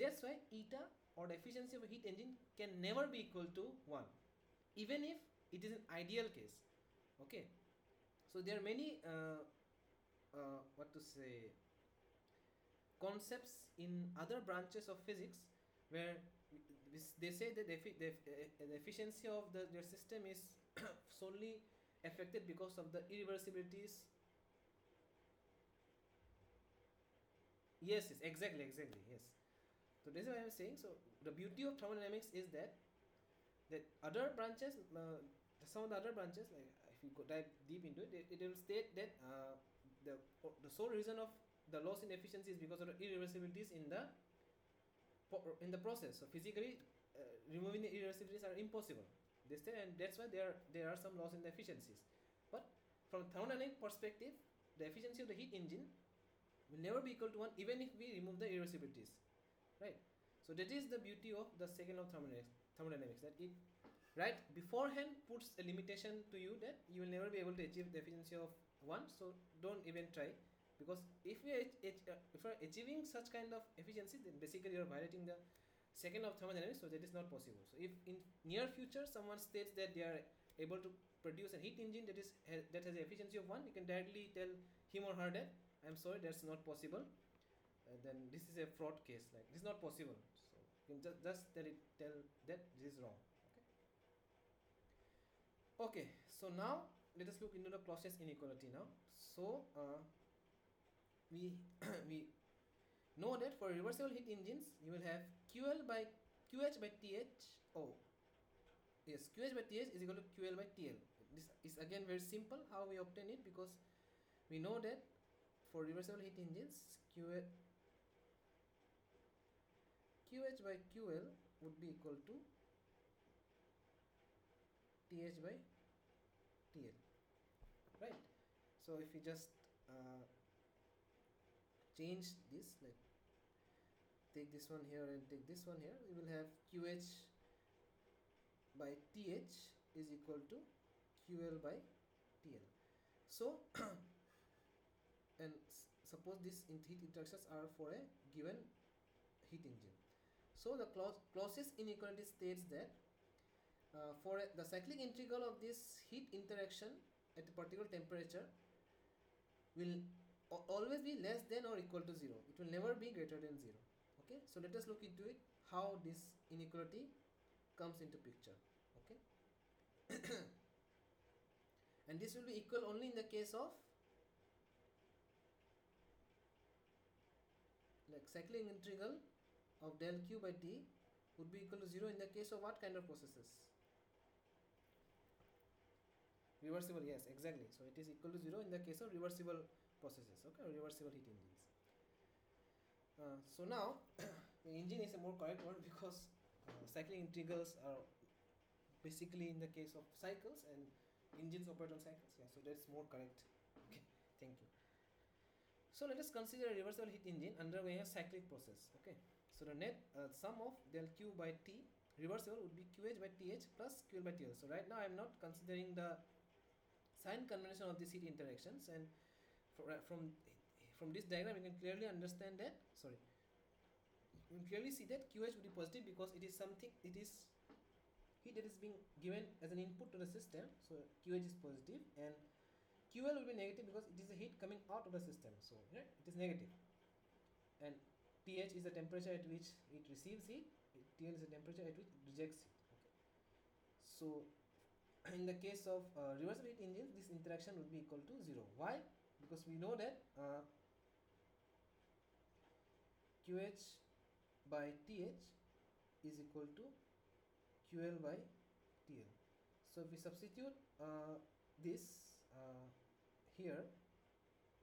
that's why eta, or the efficiency of a heat engine, can never be equal to 1, even if it is an ideal case. Okay, so there are many concepts in other branches of physics where they say that the efficiency of their system is solely affected because of the irreversibilities. Yes, exactly, yes. So this is what I'm saying. So the beauty of thermodynamics is that other branches, some of the other branches, like if you go dive deep into it, it will state that the sole reason of the loss in efficiency is because of the irreversibilities in the process. So physically, removing the irreversibilities are impossible. They state, and that's why there are some loss in the efficiencies. But from thermodynamic perspective, the efficiency of the heat engine will never be equal to 1, even if we remove the irreversibilities, right? So that is the beauty of the second law of thermodynamics, that it right beforehand puts a limitation to you that you will never be able to achieve the efficiency of 1, so don't even try. because if if we are achieving such kind of efficiency, then basically you are violating the second of thermodynamics, so that is not possible. So if in near future someone states that they are able to produce a heat engine that has an efficiency of 1, you can directly tell him or her that I'm sorry, that's not possible. Then this is a fraud case, like this is not possible. So you can just tell that this is wrong. Okay, so now let us look into the process inequality now. So we we know that for reversible heat engines you will have QL by QH by TH. Oh, yes, QH by TH is equal to QL by TL. This is again very simple how we obtain it, because we know that for reversible heat engines QH by QL would be equal to TH by TL, right? So if we just change this, like take this one here and take this one here, we will have QH by TH is equal to QL by TL. So and suppose these heat interactions are for a given heat engine. So the closest inequality states that for the cyclic integral of this heat interaction at a particular temperature will always be less than or equal to 0. It will never be greater than 0. Okay, so let us look into it, how this inequality comes into picture. Okay, and this will be equal only in the case of like cyclic integral of del Q by T would be equal to 0 in the case of what kind of processes? Reversible, yes, exactly. So it is equal to 0 in the case of reversible processes, okay, or reversible heat engines. So now engine is a more correct word, because cyclic integrals are basically in the case of cycles, and engines operate on cycles. Yeah, so that's more correct. Okay, thank you. So let us consider a reversible heat engine undergoing a cyclic process. Okay, so the net sum of del Q by T reversible would be QH by TH plus QL by TL. So right now I am not considering the sign convention of these heat interactions, and from this diagram you can clearly understand that, sorry, you can clearly see that QH would be positive because it is something, it is heat that is being given as an input to the system, so QH is positive, and QL will be negative because it is a heat coming out of the system, so right, it is negative. And TH is the temperature at which it receives heat, TL is the temperature at which it rejects heat. Okay. So in the case of reversible heat engines, this interaction will be equal to 0. Why? Because we know that QH by TH is equal to QL by TL. So if we substitute this here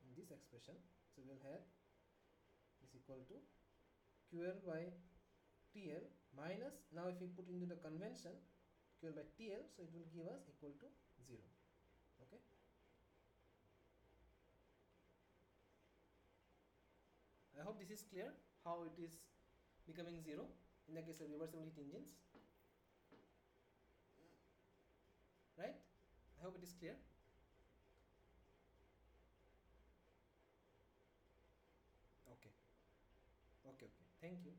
in this expression, so we will have is equal to QL by TL minus, now if we put into the convention QL by TL, so it will give us equal to 0. Okay. I hope this is clear how it is becoming 0 in the case of reversible heat engines, right? I hope it is clear. Okay, thank you.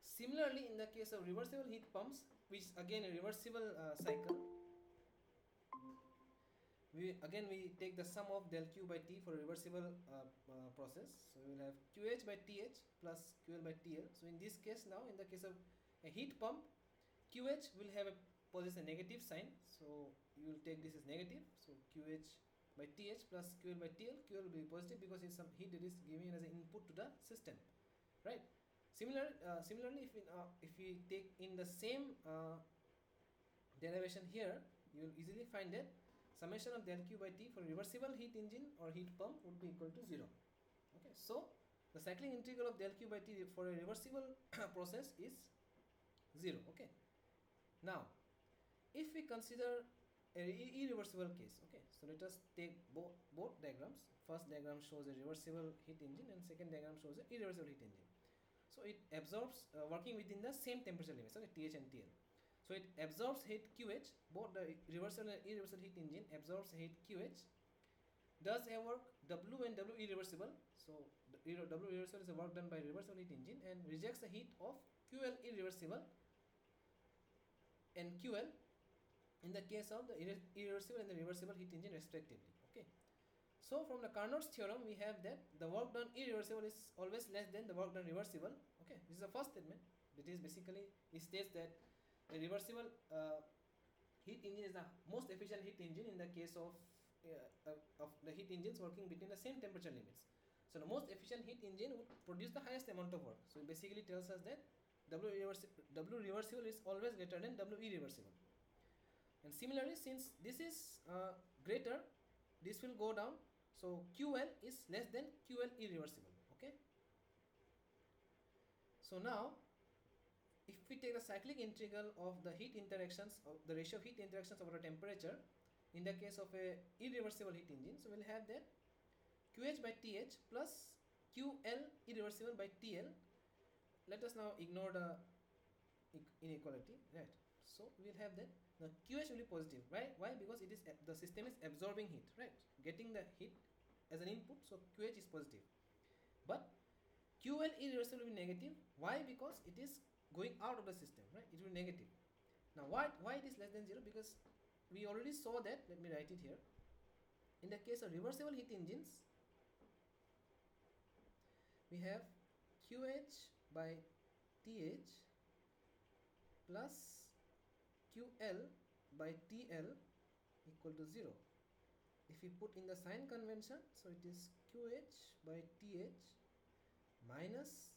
Similarly, in the case of reversible heat pumps, which is again a reversible cycle, we take the sum of del Q by T for a reversible process. So we will have QH by TH plus QL by TL. So in this case now, in the case of a heat pump, QH will have possess a negative sign. So you will take this as negative. So QH by TH plus QL by TL. QL will be positive because it's some heat that is given as an input to the system, right? Similarly, if we take in the same derivation here, you will easily find that summation of del Q by T for reversible heat engine or heat pump would be equal to 0. Okay, so the cyclic integral of del Q by T for a reversible process is 0. Okay, now if we consider an irreversible case, okay, so let us take both diagrams. First diagram shows a reversible heat engine and second diagram shows an irreversible heat engine. So it absorbs working within the same temperature limits, okay, TH and TL. So it absorbs heat QH, both the reversible and irreversible heat engine absorbs heat QH does a work W and W irreversible. So W irreversible is a work done by reversible heat engine and rejects the heat of QL irreversible and QL in the case of the irreversible and the reversible heat engine respectively. Okay. So from the Carnot's theorem we have that the work done irreversible is always less than the work done reversible. Okay, this is the first statement. It is basically, it states that a reversible heat engine is the most efficient heat engine in the case of the heat engines working between the same temperature limits. So the most efficient heat engine would produce the highest amount of work. So it basically tells us that W reversible is always greater than W irreversible. And similarly, since this is greater, this will go down. So QL is less than QL irreversible. Okay. So now, if we take the cyclic integral of the heat interactions, of the ratio of heat interactions over a temperature, in the case of a irreversible heat engine, so we'll have that QH by TH plus QL irreversible by TL. Let us now ignore the inequality, right? So we'll have that the QH will be positive, right? Why? Because it is the system is absorbing heat, right? Getting the heat as an input, so QH is positive. But QL irreversible will be negative. Why? Because it is going out of the system, right? It will be negative. Now why it is less than 0? Because we already saw that. Let me write it here. In the case of reversible heat engines, we have QH by TH plus QL by TL equal to 0. If we put in the sign convention, so it is QH by TH minus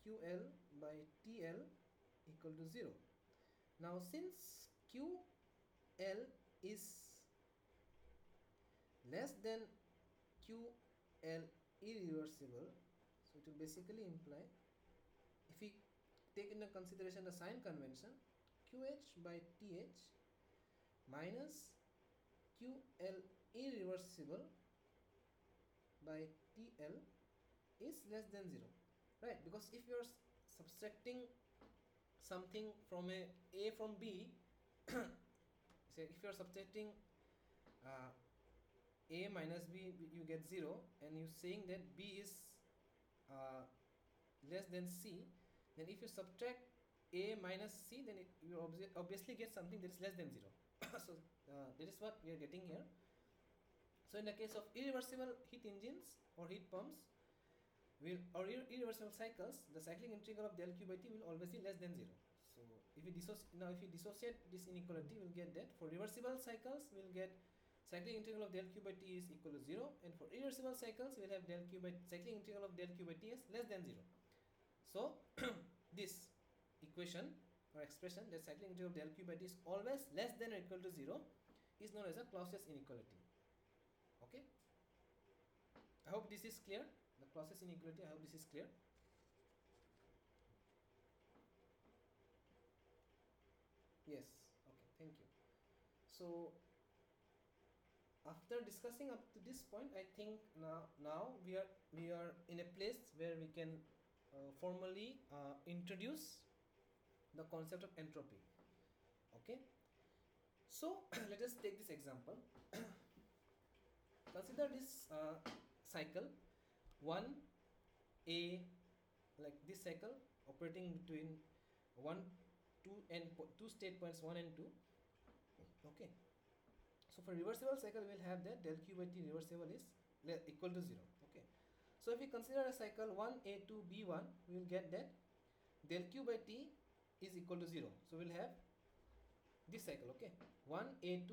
QL by TL equal to 0. Now since QL is less than QL irreversible, so it will basically imply, if we take into consideration the sign convention, QH by TH minus QL irreversible by TL is less than 0, right? Because if you are subtracting something from A from B, say if you are subtracting A minus B, you get 0, and you saying that B is less than C, then if you subtract A minus C, then you obviously get something that is less than 0. So that is what we are getting here. So in the case of irreversible heat engines or heat pumps, irreversible cycles, the cyclic integral of del Q by T will always be less than 0. So if we dissociate this inequality, we'll get that for reversible cycles, we'll get cyclic integral of del Q by T is equal to 0, and for irreversible cycles, we'll have cyclic integral of del Q by T is less than 0. So this equation or expression that cyclic integral of del Q by T is always less than or equal to 0 is known as a Clausius inequality. Okay, I hope this is clear. The Clausius inequality, I hope this is clear. Yes, okay, thank you. So after discussing up to this point, I think now we are in a place where we can formally introduce the concept of entropy. Okay, so let us take this example. Consider this cycle 1A, like this cycle operating between 1, 2 and 2 state points 1 and 2. Okay, so for reversible cycle we will have that del Q by T reversible is equal to 0. Okay, so if we consider a cycle 1A2 B1, we will get that del Q by T is equal to 0. So we will have this cycle, okay, 1A2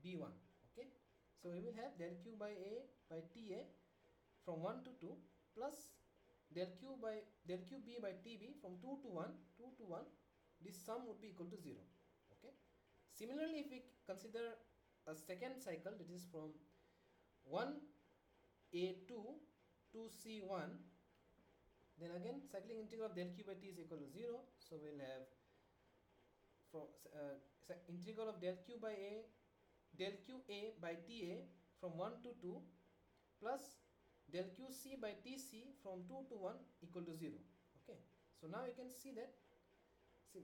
B1. Okay, so we will have del Q by A by TA from 1 to 2 plus del Q B by TB from 2 to 1, this sum would be equal to 0. Okay, similarly if we consider a second cycle, that is from 1A2 to C1, then again cyclic integral of del Q by T is equal to 0. So we'll have from integral of del Q A by TA from 1 to 2 plus del QC by TC from 2 to 1 equal to 0. Okay, so now you can see that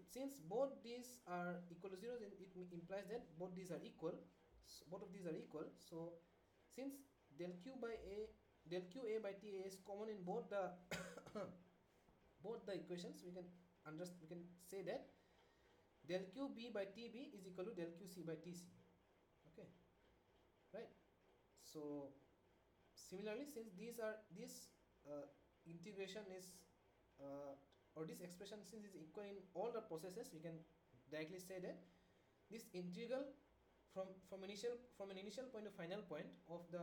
since both these are equal to 0, then it implies that both these are equal. So both of these are equal. So since del q by a del q a by t a is common in both the both the equations, we can say that del q b by tb is equal to del q c by tc. Okay, right? So similarly, since this uh, integration is or this expression since is equal in all the processes, we can directly say that this integral from an initial point to final point of the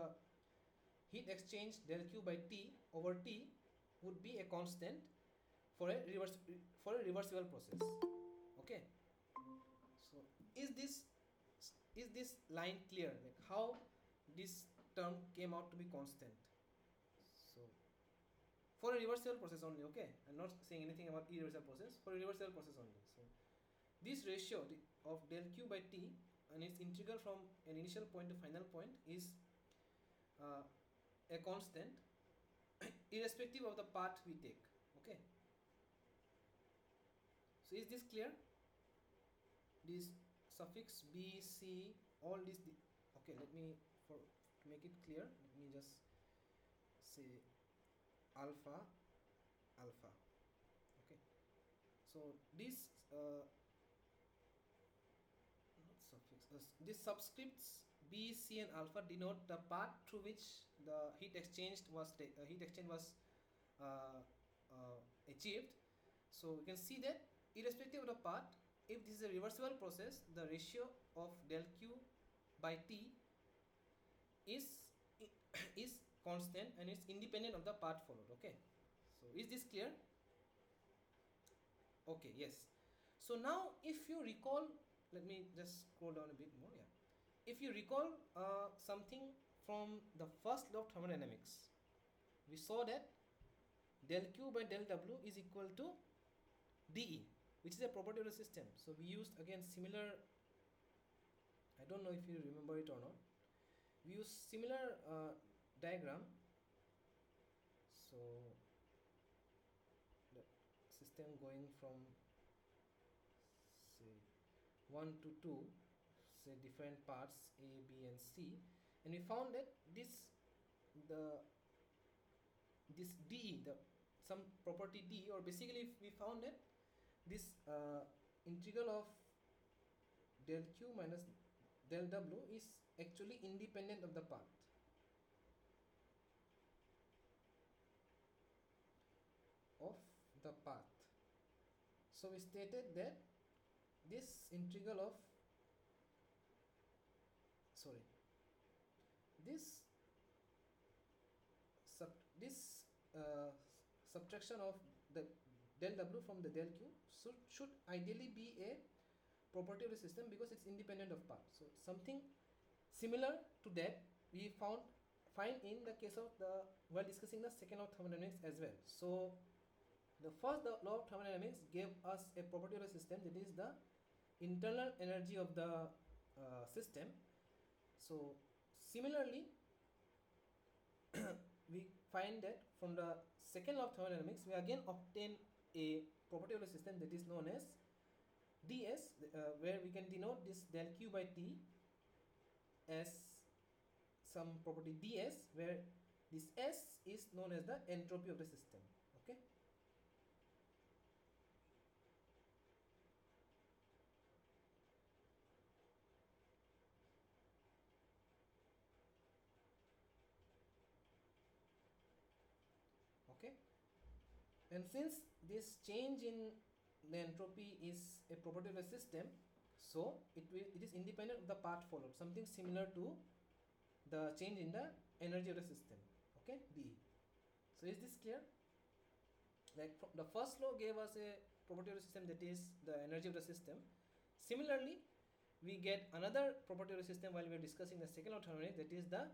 heat exchange del q by t over t would be a constant for a reversible process. Okay, so is this line clear, like how this term came out to be constant? So for a reversible process only, okay, I'm not saying anything about irreversible process, for a reversible process only. So this ratio of del q by t and its integral from an initial point to final point is uh, a constant irrespective of the path we take. Okay, so is this clear? This suffix b, c, all this okay, let me, for to make it clear, let me just say alpha alpha. Okay, so this not suffix these subscripts b, c and alpha denote the path through which the heat exchange was uh, achieved. So we can see that irrespective of the path, if this is a reversible process, the ratio of del q by t is is constant and it's independent of the path followed. Okay, so is this clear? Okay, yes. So now if you recall, let me just scroll down a bit more. Yeah, if you recall something from the first law of thermodynamics, we saw that del q by del w is equal to dE, which is a property of the system. So we used again similar, I don't know if you remember it or not, we used similar diagram. So the system going from say 1 to 2, say different parts A, B and C, and we found that this dE, the some property d, or basically we found that this integral of del q minus del w is actually independent of the path of the path. So we stated that this integral of sorry this this subtraction of the del w from the del q should ideally be a property of the system because it's independent of path. So something similar to that we find in the case of the while discussing the second law of thermodynamics as well. So the first law of thermodynamics gave us a property of the system, that is the internal energy of the system. So similarly we find that from the second law of thermodynamics we again obtain a property of the system that is known as ds, where we can denote this del q by t as some property ds, where this s is known as the entropy of the system. Okay, okay, and since this change in the entropy is a property of the system, so it is independent of the path followed, something similar to the change in the energy of the system. Okay, d. So is this clear? Like the first law gave us a property of the system, that is the energy of the system. Similarly we get another property of the system while we are discussing the second law of thermodynamics, that is the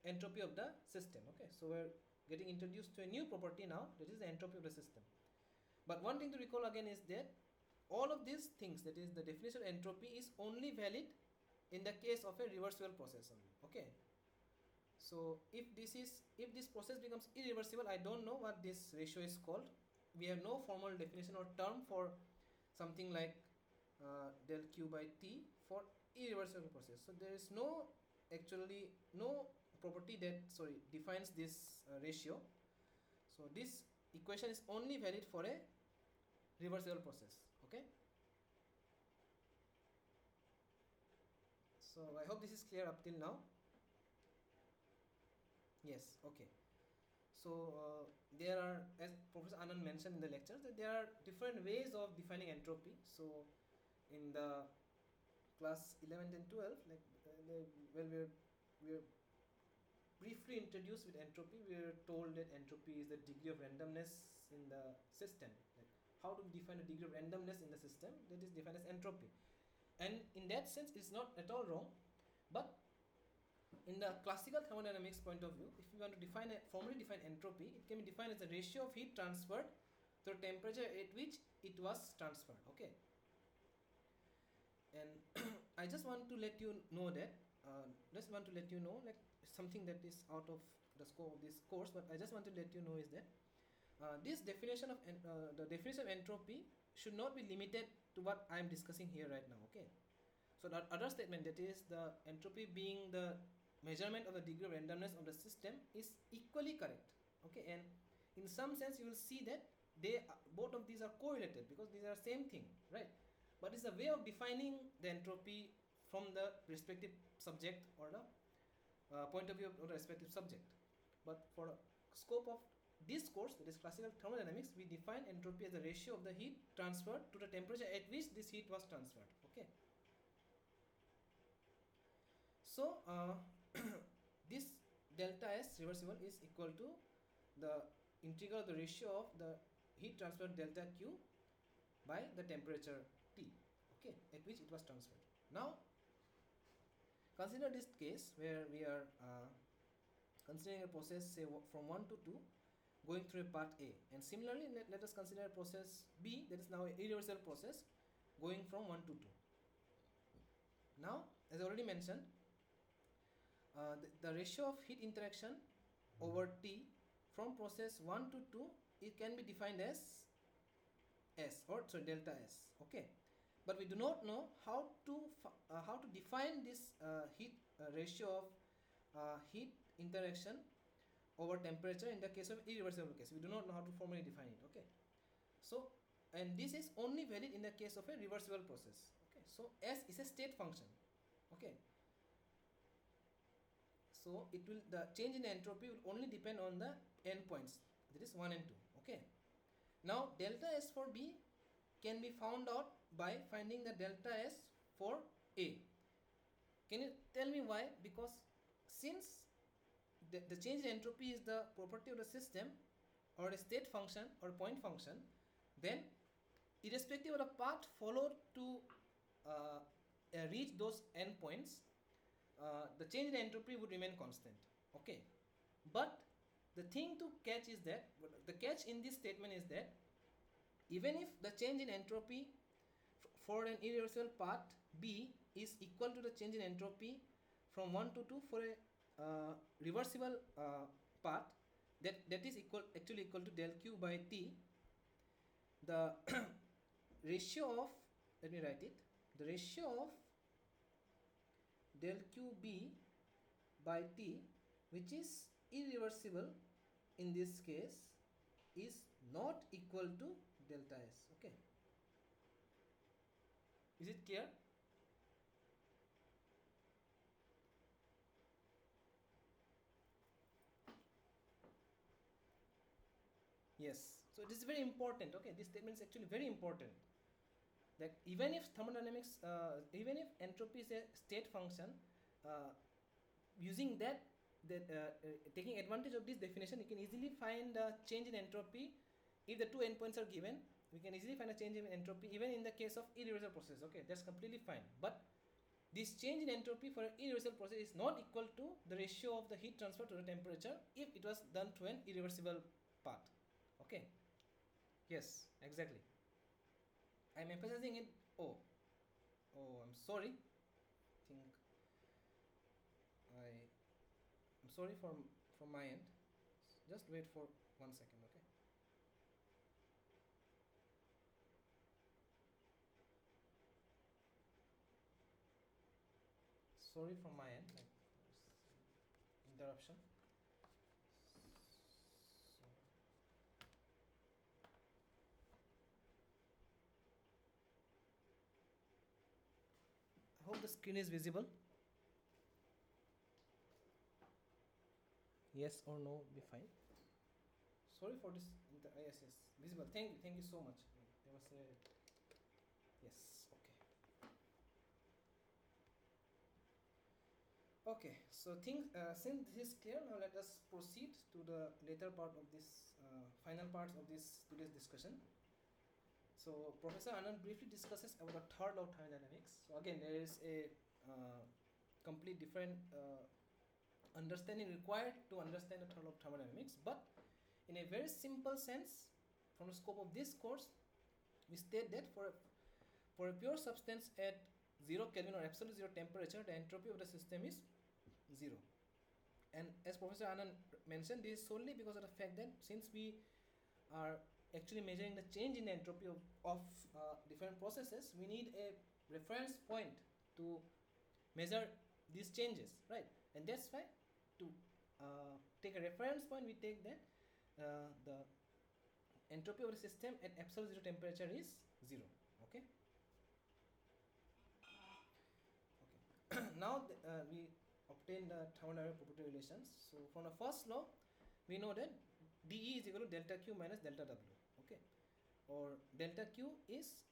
entropy of the system. Okay, so we're getting introduced to a new property now, that is the entropy of the system. But one thing to recall again is that all of these things, that is the definition of entropy, is only valid in the case of a reversible process only. Okay, so if this process becomes irreversible, I don't know what this ratio is called. We have no formal definition or term for something like del q by t for irreversible process. So there is no actually no property that defines this ratio. So this equation is only valid for a reversible process. Okay. So I hope this is clear up till now. Yes. Okay. So there are, as Professor Anand mentioned in the lecture, that there are different ways of defining entropy. So in the class 11 and 12, like we're briefly introduced with entropy. We are told that entropy is the degree of randomness in the system. Like how to define the degree of randomness in the system, that is defined as entropy. And in that sense, it's not at all wrong. But in the classical thermodynamics point of view, if you want to formally define entropy, it can be defined as the ratio of heat transferred to the temperature at which it was transferred. Okay. And I just want to let you know that, like something that is out of the scope of this course, but I just want to let you know is that this definition of the definition of entropy should not be limited to what I am discussing here right now. Okay. So the other statement, that is the entropy being the measurement of the degree of randomness of the system, is equally correct. Okay. And in some sense you will see that both of these are correlated because these are same thing, right? But it's a way of defining the entropy from the respective subject or the point of view of the respective subject. But for the scope of this course, that is classical thermodynamics, we define entropy as the ratio of the heat transferred to the temperature at which this heat was transferred. Okay. So this delta S reversible is equal to the integral of the ratio of the heat transferred delta Q by the temperature T, okay, at which it was transferred. Now consider this case where we are considering a process, say from 1 to 2 going through a part A, and similarly let us consider a process B, that is now an irreversible process going from 1 to 2. Now as I already mentioned, the ratio of heat interaction over T from process 1 to 2, it can be defined as delta S. Okay, but we do not know how to define this heat ratio of heat interaction over temperature in the case of irreversible case. We do not know how to formally define it. Okay, so and this is only valid in the case of a reversible process. Okay, so S is a state function. Okay, so the change in entropy will only depend on the endpoints, that is 1 and 2. Okay, now delta S for B can be found out by finding the delta S for A. Can you tell me why? Because since the change in entropy is the property of the system or a state function or a point function, then irrespective of the path followed to reach those endpoints, the change in entropy would remain constant. Okay, but the thing to catch is that the catch in this statement is that even if the change in entropy for an irreversible path B is equal to the change in entropy from 1 to 2 for a reversible path, that is actually equal to del Q by T, the ratio of, let me write it, the ratio of del QB by T, which is irreversible in this case, is not equal to delta S. Okay, is it clear? Yes, so this is very important. Okay, this statement is actually very important, that even if thermodynamics, even if entropy is a state function, using that taking advantage of this definition, you can easily find a change in entropy. If the two endpoints are given, we can easily find a change in entropy even in the case of irreversible process. Okay, that's completely fine. But this change in entropy for an irreversible process is not equal to the ratio of the heat transfer to the temperature if it was done through an irreversible path. Okay, yes, exactly. I'm emphasizing it. Oh, I'm sorry. I'm sorry from my end. Just wait for 1 second, okay? Sorry from my end, like interruption. So, I hope the screen is visible. Yes or no be fine. Sorry for this. Yes, yes, visible. Thank you so much. There was a yes. Okay. Okay. So since this is clear, now let us proceed to the later part of this final parts of this today's discussion. So Professor Anand briefly discusses about the third law of thermodynamics. So again, there is a complete different understanding required to understand the third law of thermodynamics, but in a very simple sense, from the scope of this course, we state that for a pure substance at 0 Kelvin or absolute zero temperature, the entropy of the system is 0. And as Professor Anand mentioned, this is solely because of the fact that since we are actually measuring the change in the entropy of different processes, we need a reference point to measure these changes, right? And that's why to take a reference point, we take that the entropy of the system at absolute zero temperature is 0. Okay. Okay. Now we obtain the thermodynamic property relations. So from the first law, we know that dE is equal to delta Q minus delta W. Okay, or delta Q is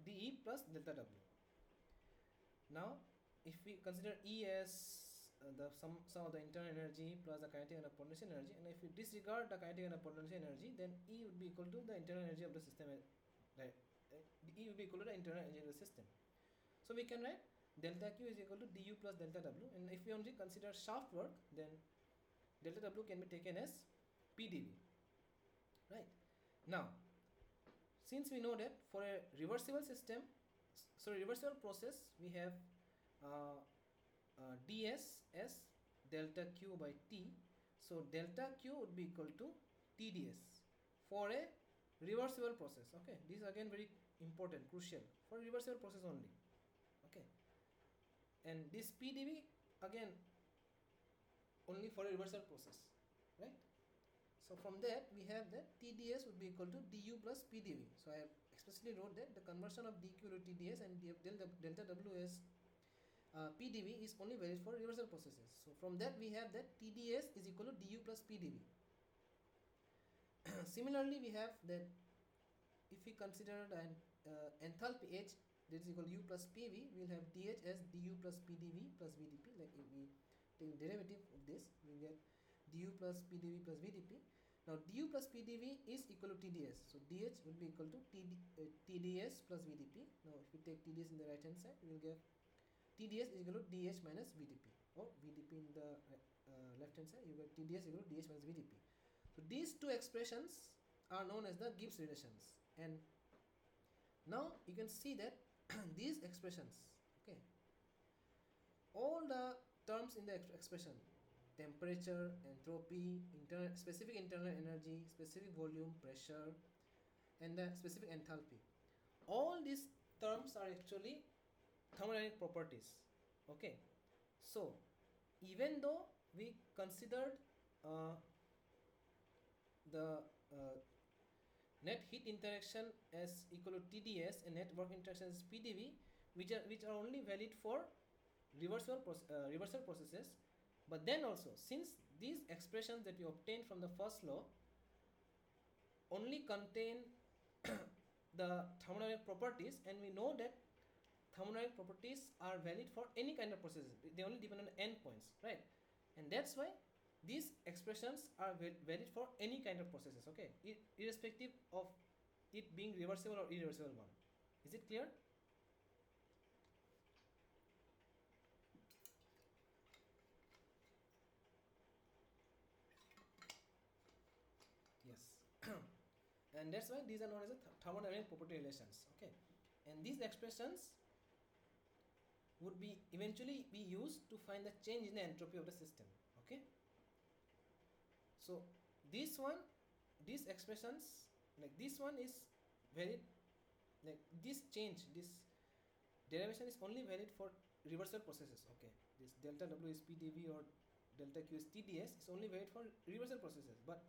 dE plus delta W. Now, if we consider E as the sum of the internal energy plus the kinetic and the potential energy, and if we disregard the kinetic and the potential energy, then E would be equal to the internal energy of the system. Right? E would be equal to the internal energy of the system. So we can write delta Q is equal to du plus delta W, and if we only consider shaft work, then delta W can be taken as PdV. Right? Now, since we know that for a reversible system, reversible process, we have ds as delta Q by T. So delta Q would be equal to TdS for a reversible process. Okay, this is again very important, crucial for a reversible process only. Okay, and this PdV again only for a reversible process, right? So from that we have that TdS would be equal to du plus PdV. So I have explicitly wrote that the conversion of dQ to TdS and delta W as PdV is only valid for reversible processes. So from that we have that TdS is equal to du plus PdV. Similarly, we have that if we consider the enthalpy H, that is equal to U plus PV, we will have dH as du plus PdV plus VdP. Like if we take derivative of this, we get du plus PdV plus VdP. Now du plus PdV is equal to TdS. So dH will be equal to TdS plus VdP. Now if we take TdS in the right hand side, we will get TdS is equal to dH minus VdP, or VdP in the left hand side, you get TdS equal to dH minus VdP. So these two expressions are known as the Gibbs relations, and now you can see that these expressions, okay, all the terms in the expression, temperature, entropy, specific internal energy, specific volume, pressure, and the specific enthalpy, all these terms are actually thermodynamic properties. Okay, so even though we considered the net heat interaction as equal to TdS and net work interaction as PdV, which are only valid for reversible processes, but then also since these expressions that we obtained from the first law only contain the thermodynamic properties, and we know that thermodynamic properties are valid for any kind of processes, they only depend on the endpoints, right? And that's why these expressions are valid for any kind of processes, okay, irrespective of it being reversible or irreversible one. Is it clear? Yes. And that's why these are known as the thermodynamic property relations, okay, and these expressions would be eventually be used to find the change in the entropy of the system, okay. So these expressions, like this one is valid, like this change, this derivation is only valid for reversal processes. Okay, this delta W is PdV or delta Q is TdS is only valid for reversal processes. But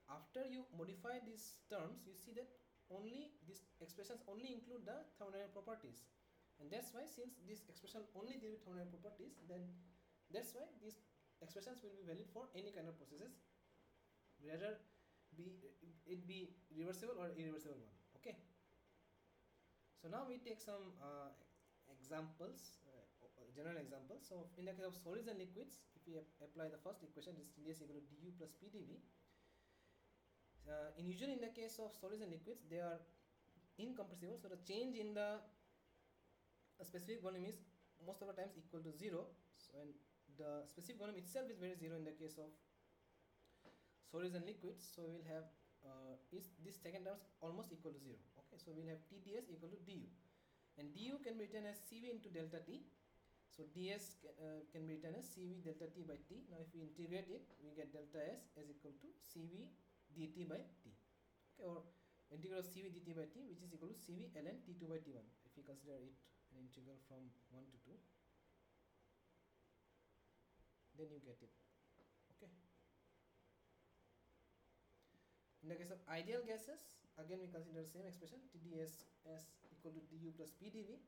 after you modify these terms, you see that only these expressions only include the thermodynamic properties, and that's why, since this expression only deal with thermodynamic properties, then that's why these expressions will be valid for any kind of processes, whether it be reversible or irreversible one. Okay. So now we take some examples, general examples. So in the case of solids and liquids, if we apply the first equation, this TdS equal to du plus PdV. Usually in the case of solids and liquids, they are incompressible. So the change in the specific volume is most of the times equal to 0. So, and the specific volume itself is very 0 in the case of solids and liquids. So we will have is this second term almost equal to 0. Okay, so we will have TdS equal to du, and du can be written as Cv into delta T. So ds can be written as Cv delta T by T. Now if we integrate it, we get delta S is equal to Cv dt by T. Okay, or integral of Cv dt by T, which is equal to Cv ln T2 by T1, if we consider it an integral from 1 to 2, then you get it. Okay. In the case of ideal gases, again we consider the same expression, TdS as equal to du plus PdV.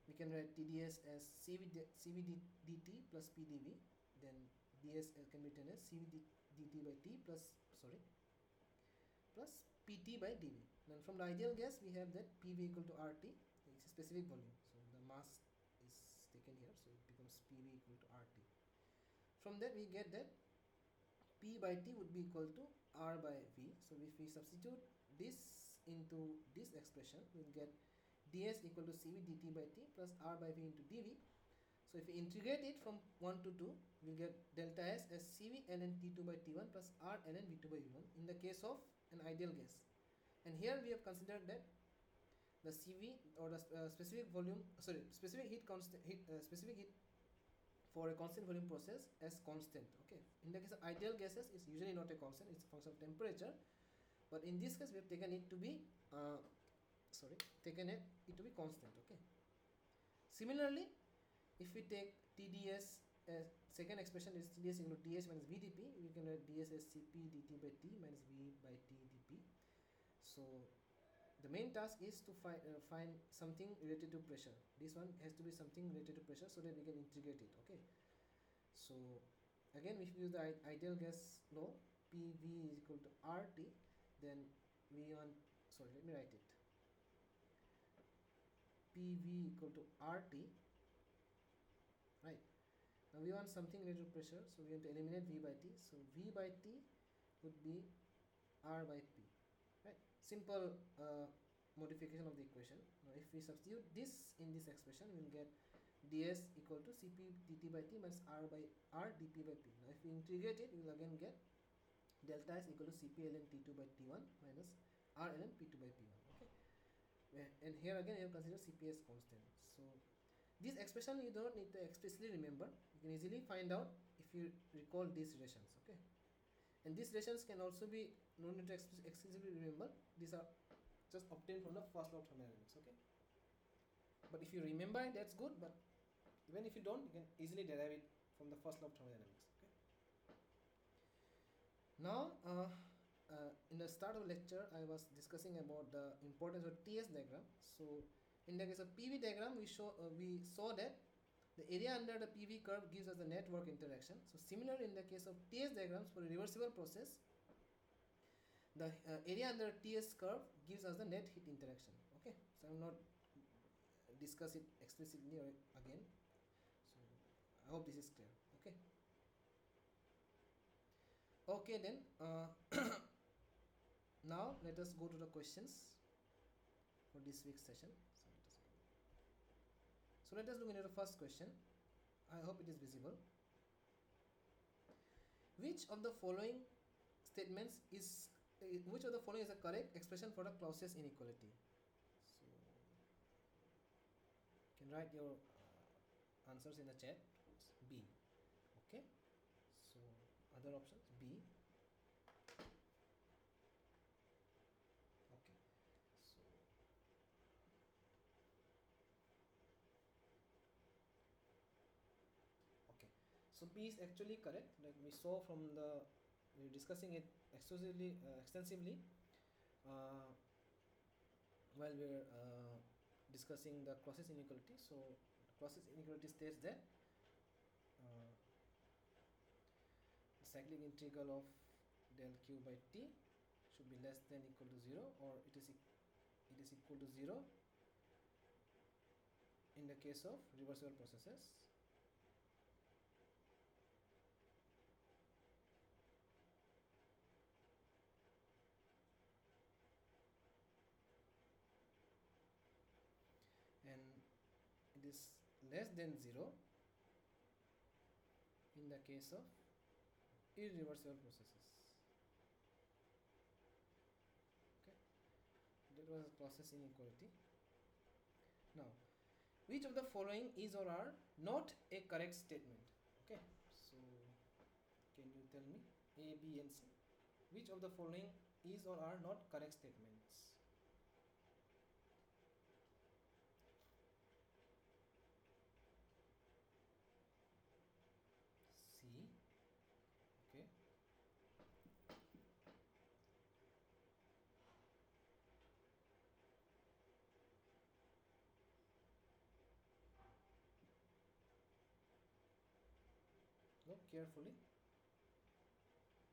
We can write TdS as Cv dt plus PdV, then ds can be written as Cv dt by T plus Pt by dV. Then from the ideal gas, we have that PV equal to RT, it's a specific volume. So the mass is taken here, so it becomes PV equal to RT. From that we get that P by T would be equal to R by V. So if we substitute this into this expression, we will get ds equal to Cv dt by T plus R by V into dV. So if we integrate it from 1 to 2, we will get delta S as Cv ln T2 by T1 plus R ln V2 by V1 in the case of an ideal gas. And here we have considered that the Cv or the specific volume, specific heat for a constant volume process as constant. Okay. In the case of ideal gases, it's usually not a constant; it's a function of temperature. But in this case, we have taken it to be to be constant. Okay. Similarly, if we take TdS as second expression is TdS equal to ds minus VdP, we can write ds as Cp dt by T minus V by T dP. So the main task is to find something related to pressure. This one has to be something related to pressure so that we can integrate it. Okay. So again, if we use the ideal gas law, PV is equal to RT, then we want, let me write it. PV equal to RT, right? Now we want something related to pressure, so we have to eliminate V by T. So V by T would be R by P, right? Simple modification of the equation. Now if we substitute this in this expression, we will get ds equal to Cp dt by T minus R by R dP by P. Now if we integrate it, we will again get delta S equal to Cp ln T2 by T1 minus R ln P2 by P1. Okay. And here again, you have considered Cp as constant. So this expression you don't need to explicitly remember. You can easily find out if you recall these relations. Okay. And these relations can also be no need to explicitly remember. These are just obtained from the first law of thermodynamics. Okay. But if you remember it, that's good. But even if you don't, you can easily derive it from the first law of thermodynamics. Okay. Now, in the start of lecture, I was discussing about the importance of TS diagram. So, in the case of PV diagram, we saw that the area under the PV curve gives us the net work interaction. So, similarly, in the case of TS diagrams for a reversible process, the area under TS curve gives us the net heat interaction. Okay, so I will not discuss it explicitly again. So, I hope this is clear. Okay. Okay, then now let us go to the questions for this week's session. So let us look into the first question. I hope it is visible. Which of the following statements is a correct expression for the Clausius inequality? So you can write your answers in the chat. It's B. Okay. So other options B. Okay. So So P is actually correct, like we saw from the, we were discussing it extensively uh, while we were discussing the process inequality. So the process inequality states that uh, the cyclic integral of del q by t should be less than equal to 0, or it is equal to 0 in the case of reversible processes. And it is less than 0 in the case of irreversible processes. Okay, that was process inequality. Now, which of the following is or are not a correct statement? Okay, so can you tell me A, B, and C? Which of the following is or are not correct statements? C. Okay. Look carefully.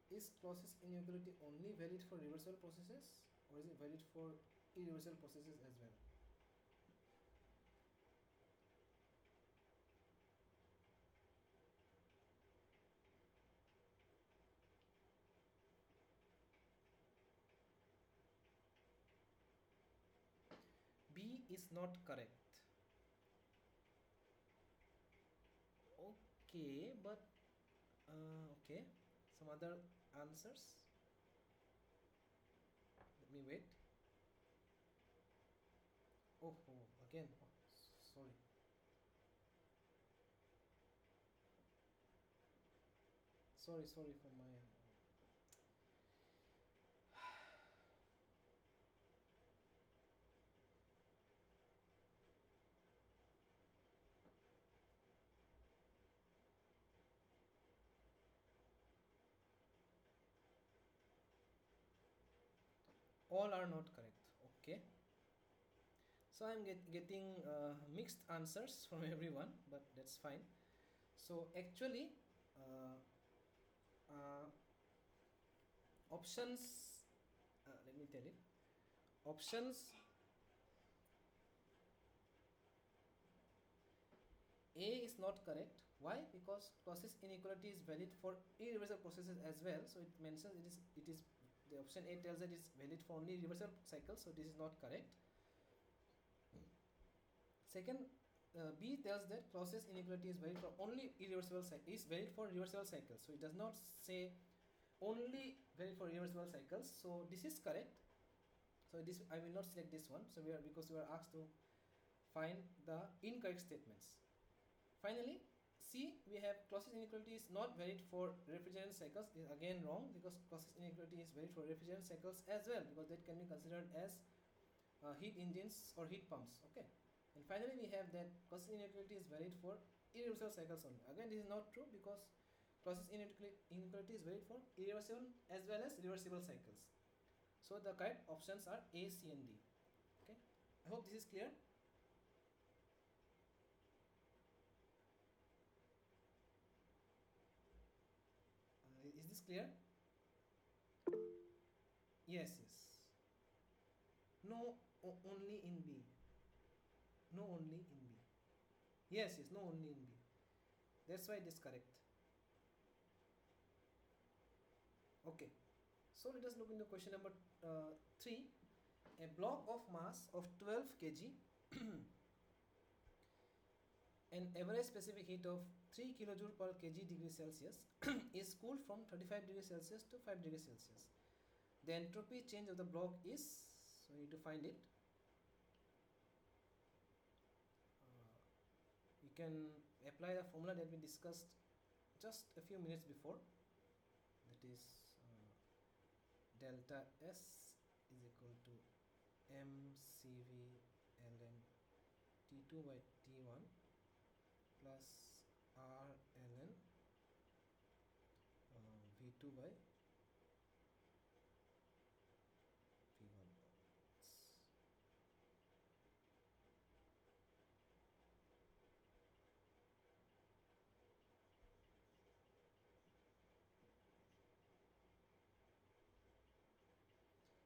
Is process inequality only valid for reversible processes, or is it valid for irreversible processes as well? B is not correct. Okay, but okay, some other answers. Let me wait. Oh, again. Oh, sorry. Sorry for my. All are not correct. Okay. So I'm getting mixed answers from everyone, but that's fine. So actually, uh, uh, options. Let me tell you. Options A is not correct. Why? Because process inequality is valid for irreversible processes as well. So it mentions it is the option A tells that it's valid for only reversible cycles. So this is not correct. Second, B tells that process inequality is valid for only irreversible is valid for reversible cycles. So it does not say only valid for reversible cycles. So this is correct. So this I will not select this one. So because we are asked to find the incorrect statements. Finally, C, we have process inequality is not valid for refrigerant cycles. Is again wrong, because process inequality is valid for refrigerant cycles as well, because that can be considered as heat engines or heat pumps. Okay. And finally, we have that process inequality is valid for irreversible cycles only. Again, this is not true, because process inequality is valid for irreversible as well as reversible cycles. So the correct options are A, C, and D. Okay. I hope this is clear. Is this clear? Yes. No, only in B. No, only in B. Yes, no, only in B. That's why it is correct. Okay. So let us look into question number 3. A block of mass of 12 kg and average specific heat of 3 kilojoule per kg degree Celsius is cooled from 35 degrees Celsius to 5 degrees Celsius. The entropy change of the block is, so we need to find it. You can apply the formula that we discussed just a few minutes before, that is delta S is equal to mCv ln T2 by T1 plus R ln V2 by V1.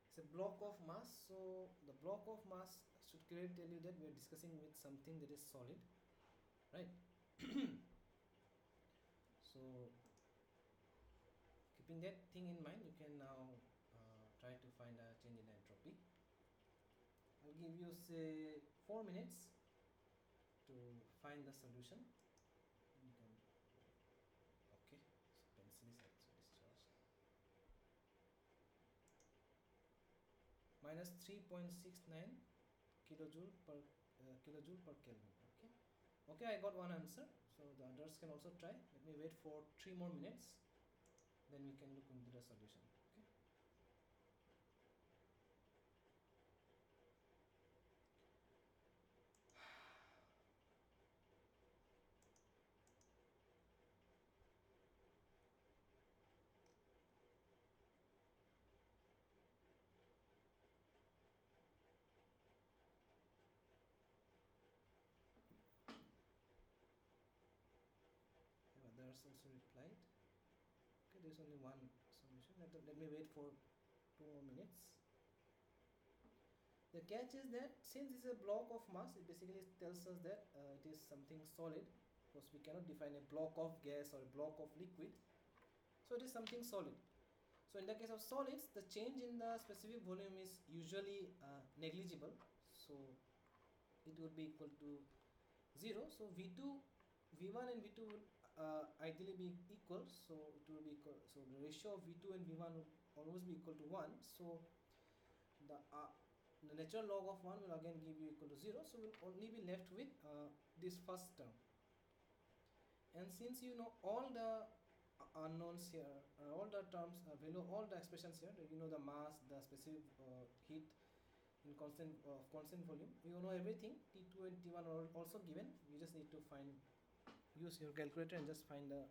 It's a block of mass, so the block of mass should clearly tell you that we are discussing with something that is solid, right? So keeping that thing in mind, you can now try to find a change in entropy. I'll give you say 4 minutes to find the solution. You can, okay, so pencil is actually discharged. Minus 3.69 kilojoule per Kelvin. Okay, I got one answer. So the others can also try. Let me wait for 3 more minutes. Then we can look into the solution. Okay. Others also replied. Okay, there's only one solution. Let me wait for 2 more minutes. The catch is that since it's a block of mass, it basically tells us that it is something solid, because we cannot define a block of gas or a block of liquid. So it is something solid. So in the case of solids, the change in the specific volume is usually negligible. So it would be equal to 0. So V2, V1 and V2 will ideally be equal. So it will be equal. So the ratio of V2 and V1 will always be equal to 1. So the natural log of 1 will again give you equal to 0. So we'll only be left with this first term. And since you know all the unknowns here, all the terms, value, all the expressions here, you know the mass, the specific heat in constant volume, you know everything. T2 and T1 are also given. You just need to use your calculator and just find the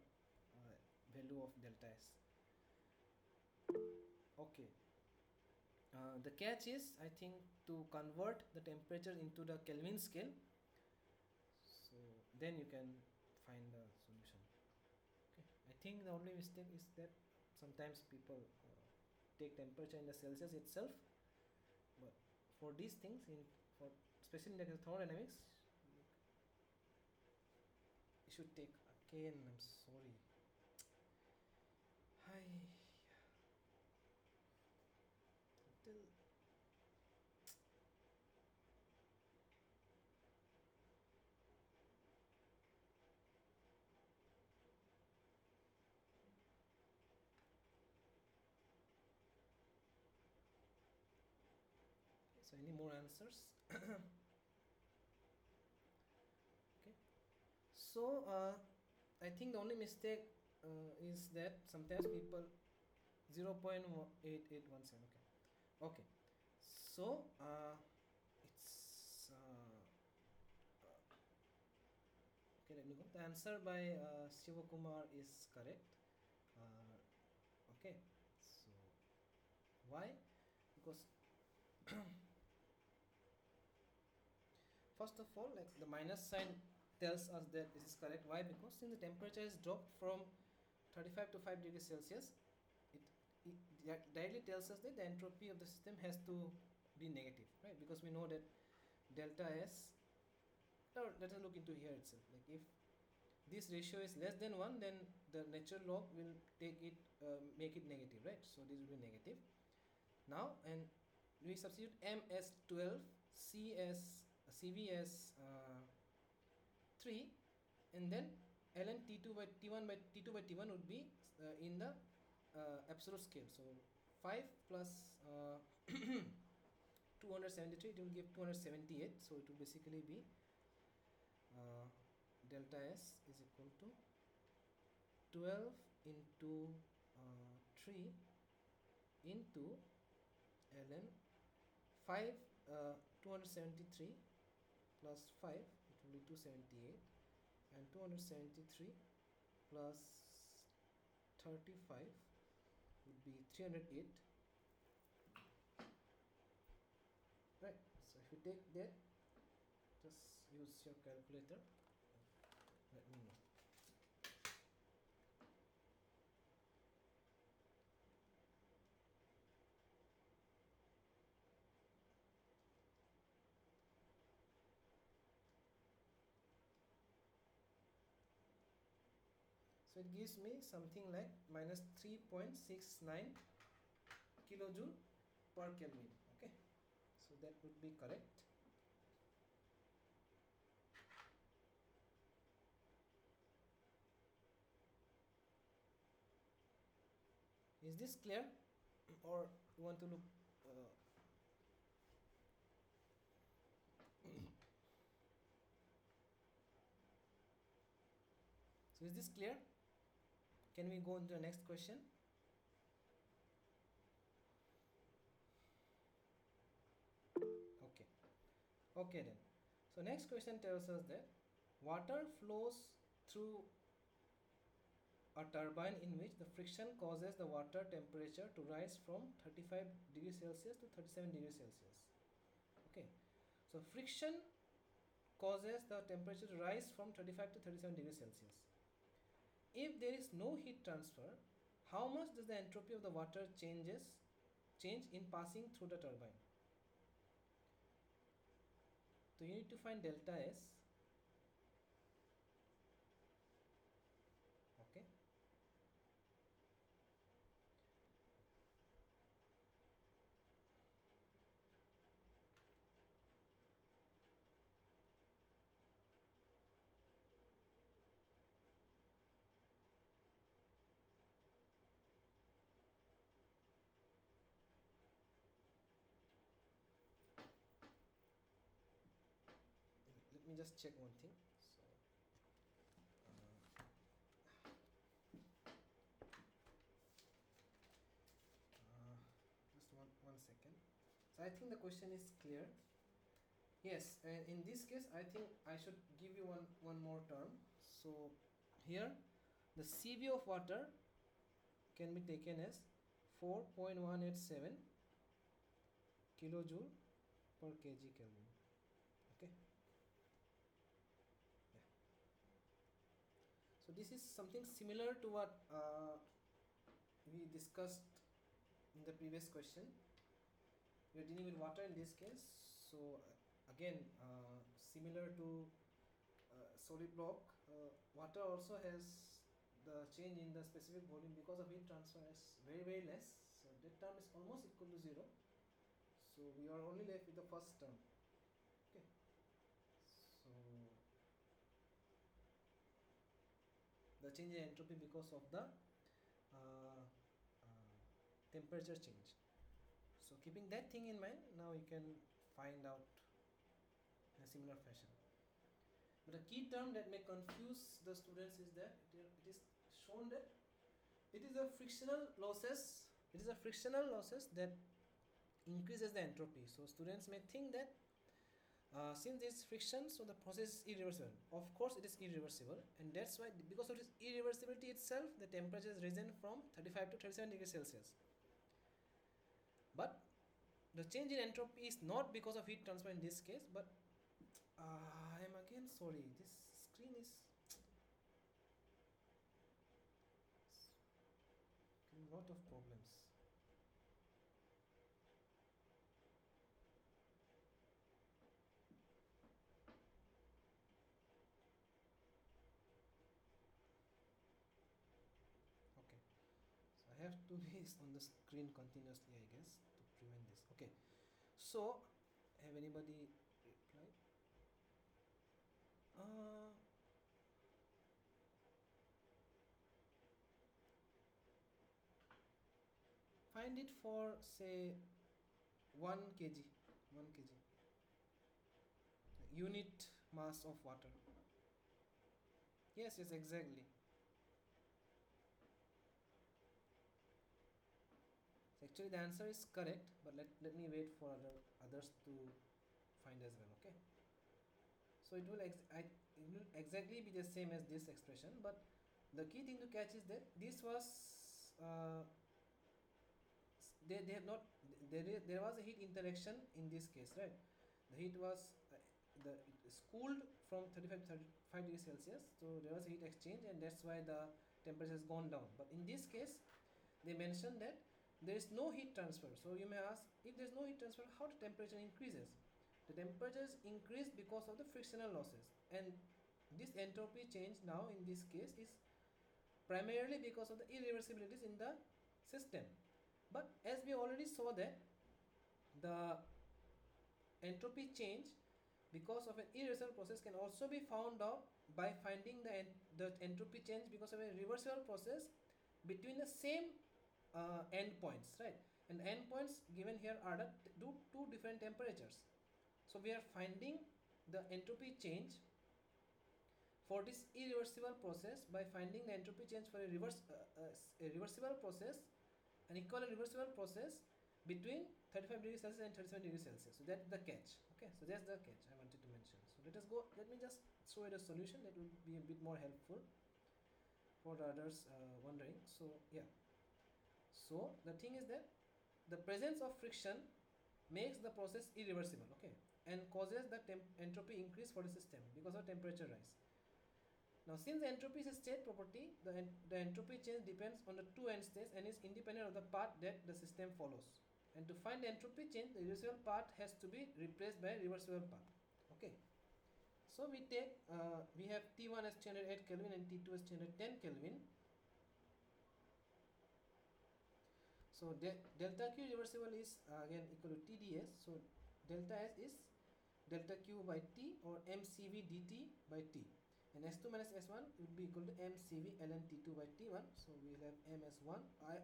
value of delta S. Okay. The catch is, I think, to convert the temperature into the Kelvin scale. So then you can find the solution. Okay. I think the only mistake is that sometimes people take temperature in the Celsius itself, but for these things, especially in the thermodynamics, you should take again. I'm sorry. Hi. Till so any more answers? Okay. So I think the only mistake is that sometimes people 0.8817. Okay. So it's okay. Let me go. The answer by Shivakumar is correct. Okay. So why? Because first of all, like the minus sign tells us that this is correct. Why? Because since the temperature is dropped from 35 to 5 degrees Celsius, it directly tells us that the entropy of the system has to be negative, right? Because we know that delta S, now let us look into here itself. Like if this ratio is less than 1, then the natural log will take it, make it negative, right? So this will be negative. Now, and we substitute M as 12, C as CV as 3, and then ln T2 by T1 by T2 by T1 would be in the absolute scale. So 5 plus 273, it will give 278. So it will basically be delta S is equal to 12 into 3 into ln 5, 273 plus 5, it will be 278, and 273 plus 35 would be 308. Right, so if you take that, just use your calculator. Let me know. So it gives me something like minus 3.69 kilojoule per Kelvin. Okay, so that would be correct. Is this clear, or you want to look? So is this clear? Can we go into the next question? Okay. Okay then. So next question tells us that water flows through a turbine in which the friction causes the water temperature to rise from 35 degrees Celsius to 37 degrees Celsius. Okay. So friction causes the temperature to rise from 35 to 37 degrees Celsius. If there is no heat transfer, how much does the entropy of the water change in passing through the turbine? So you need to find delta S. Okay. Let me just check one thing. So just one second. So I think the question is clear. Yes, and in this case I think I should give you one more term. So here the CV of water can be taken as 4.187 kilojoule per kg Kelvin. Okay. Yeah. So this is something similar to what we discussed in the previous question. We are dealing with water in this case. So again, similar to solid block, water also has the change in the specific volume because of heat transfer is very less. So that term is almost equal to 0. So we are only left with the first term. Okay. So the change in entropy because of the temperature change. So keeping that thing in mind, now you can find out in a similar fashion. But a key term that may confuse the students is that it is shown that it is a frictional losses. It is a frictional losses that increases the entropy. So students may think that since there is friction, so the process is irreversible. Of course, it is irreversible, and that's why, because of its irreversibility itself, the temperature is risen from 35 to 37 degrees Celsius. But the change in entropy is not because of heat transfer in this case, but I am again sorry, this screen is a lot of problems. Okay, so I have to be on the screen continuously, I guess, to prevent this. Okay, so have anybody replied? Find it for say 1 kg, 1 kg unit mass of water. Yes, exactly. So actually the answer is correct, but let me wait for others to find as well. Okay, so it will exactly be the same as this expression, but the key thing to catch is that this was they have not, there was a heat interaction in this case, right? The heat was the it cooled from 35 degrees Celsius, so there was a heat exchange, and that's why the temperature has gone down. But in this case, they mentioned that there is no heat transfer. So you may ask, if there is no heat transfer, how the temperature increases? The temperatures increase because of the frictional losses, and this entropy change now in this case is primarily because of the irreversibilities in the system. But as we already saw that the entropy change because of an irreversible process can also be found out by finding the entropy change because of a reversible process between the same endpoints, right? And the endpoints given here are the two different temperatures. So we are finding the entropy change for this irreversible process by finding the entropy change for a reversible process, an equal reversible process between 35 degrees Celsius and 37 degrees Celsius. So that's the catch. Okay, so that's the catch I wanted to mention. So let me just show you the solution that will be a bit more helpful for the others wondering. So yeah, so the thing is that the presence of friction makes the process irreversible, okay, and causes the entropy increase for the system because of temperature rise. Now, since entropy is a state property, the entropy change depends on the two end states and is independent of the path that the system follows. And to find the entropy change, the irreversible path has to be replaced by a reversible path. Okay. So we take we have T1 as 308 Kelvin and T2 as 310 Kelvin. So delta Q reversible is again equal to TdS. So delta S is delta Q by T, or mCv dt by T. And S2 minus S1 would be equal to mCv ln T2 by T1. So we will have m as 1.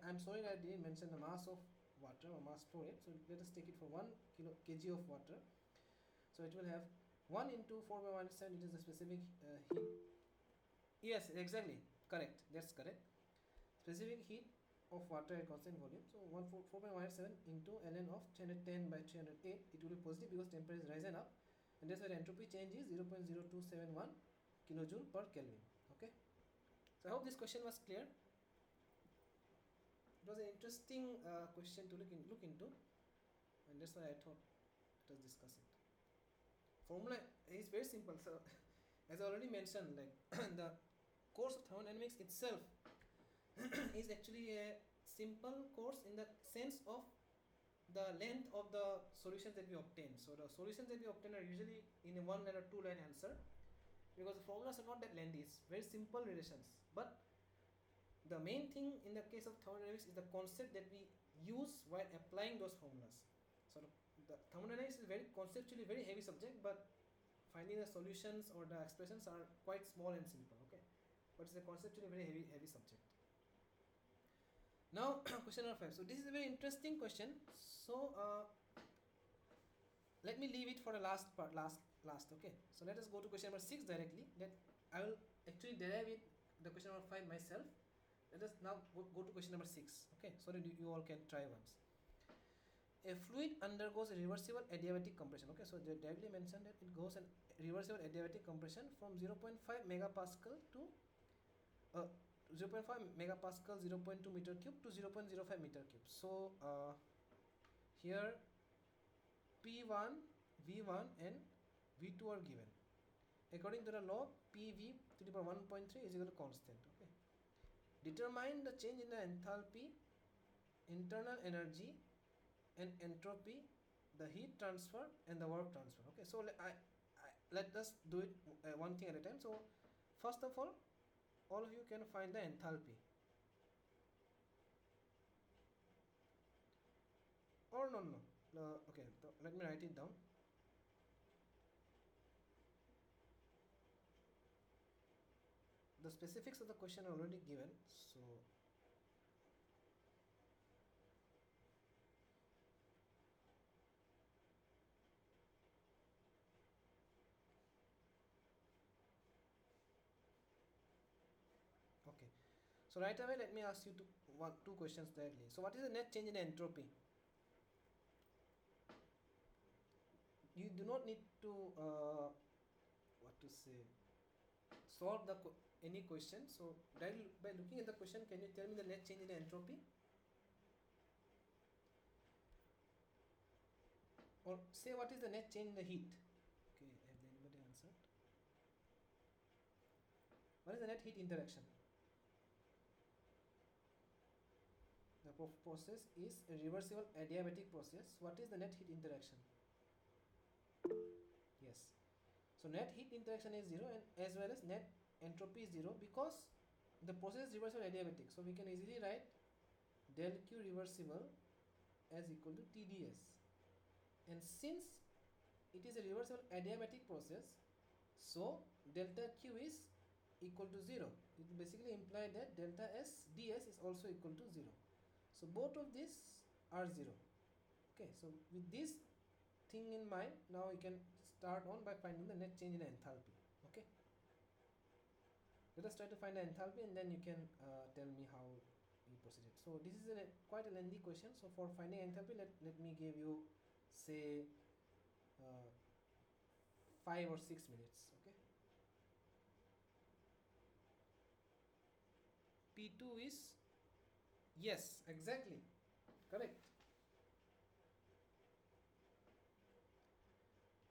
I'm sorry I didn't mention the mass of water or mass flow rate. So let us take it for 1 kg of water. So it will have 1 into 4 by 1 7, it is the specific heat. Yes, exactly. Correct. That's correct. Specific heat of water at constant volume. So 4 by 1 7 into ln of 310 by 308. It will be positive because temperature is rising up. And that's why the entropy change is 0.0271 kilojoule per Kelvin. Okay. So I hope this question was clear. It was an interesting question to look into, and that's why I thought let us discuss it. Formula is very simple. So as I already mentioned, like the course of thermodynamics itself is actually a simple course in the sense of the length of the solutions that we obtain. So the solutions that we obtain are usually in a 1 line or 2 line answer, because the formulas are not that lengthy. It's very simple relations. But the main thing in the case of thermodynamics is the concept that we use while applying those formulas. So the thermodynamics is very conceptually very heavy subject, but finding the solutions or the expressions are quite small and simple. Okay, but it's a conceptually very heavy subject. Now question number 5. So this is a very interesting question. So let me leave it for the last part. Last. Okay. So let us go to question number 6 directly. That I will actually derive it the question number 5 myself. Let us now go to question number 6. Okay. So that you all can try once. A fluid undergoes a reversible adiabatic compression. Okay. So they directly mentioned that it goes a reversible adiabatic compression from 0.5 megapascal to 0.5 megapascal 0.2 meter cube to 0.05 meter cube. So here P1, V1 and V2 are given. According to the law, PV to the power 1.3 is equal to constant. Okay. Determine the change in the enthalpy, internal energy and entropy, the heat transfer and the work transfer. Okay. So let us do it one thing at a time. So first of all of you can find the enthalpy. Or no. Okay, so let me write it down. The specifics of the question are already given. So okay. So right away let me ask you two questions directly. So what is the net change in entropy? You do not need to solve any question. So by looking at the question, can you tell me the net change in entropy? Or say what is the net change in the heat? Okay, has anybody answered? What is the net heat interaction? The process is a reversible adiabatic process. What is the net heat interaction? Yes. So net heat interaction is 0 and as well as net entropy is 0 because the process is reversible adiabatic. So we can easily write del Q reversible as equal to TdS. And since it is a reversible adiabatic process, so delta Q is equal to 0. It will basically imply that delta S ds is also equal to 0. So both of these are 0. Okay, so with this thing in mind, now we can start on by finding the net change in enthalpy. Okay, let us try to find the enthalpy and then you can tell me how we proceeded. So this is quite a lengthy question. So for finding enthalpy, let me give you say 5 or 6 minutes. Okay, P2 is, yes, exactly correct.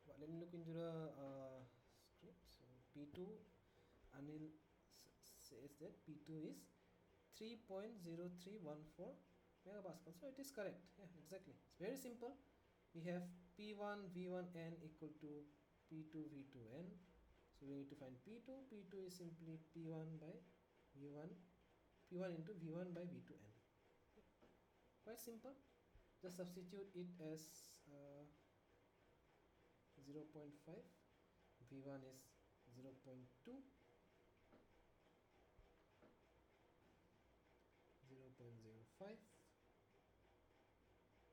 But let me look into the script. So P2, Anil says that P2 is 3.0314 megapascal. So it is correct. Yeah, exactly. It's very simple. We have P1 V1n equal to P2 V2n. So we need to find P2. P2 is simply P1 by V1, P1 into V1 by V2n. Quite simple. Just substitute it as 0.5. V1 is 0.2. 0.05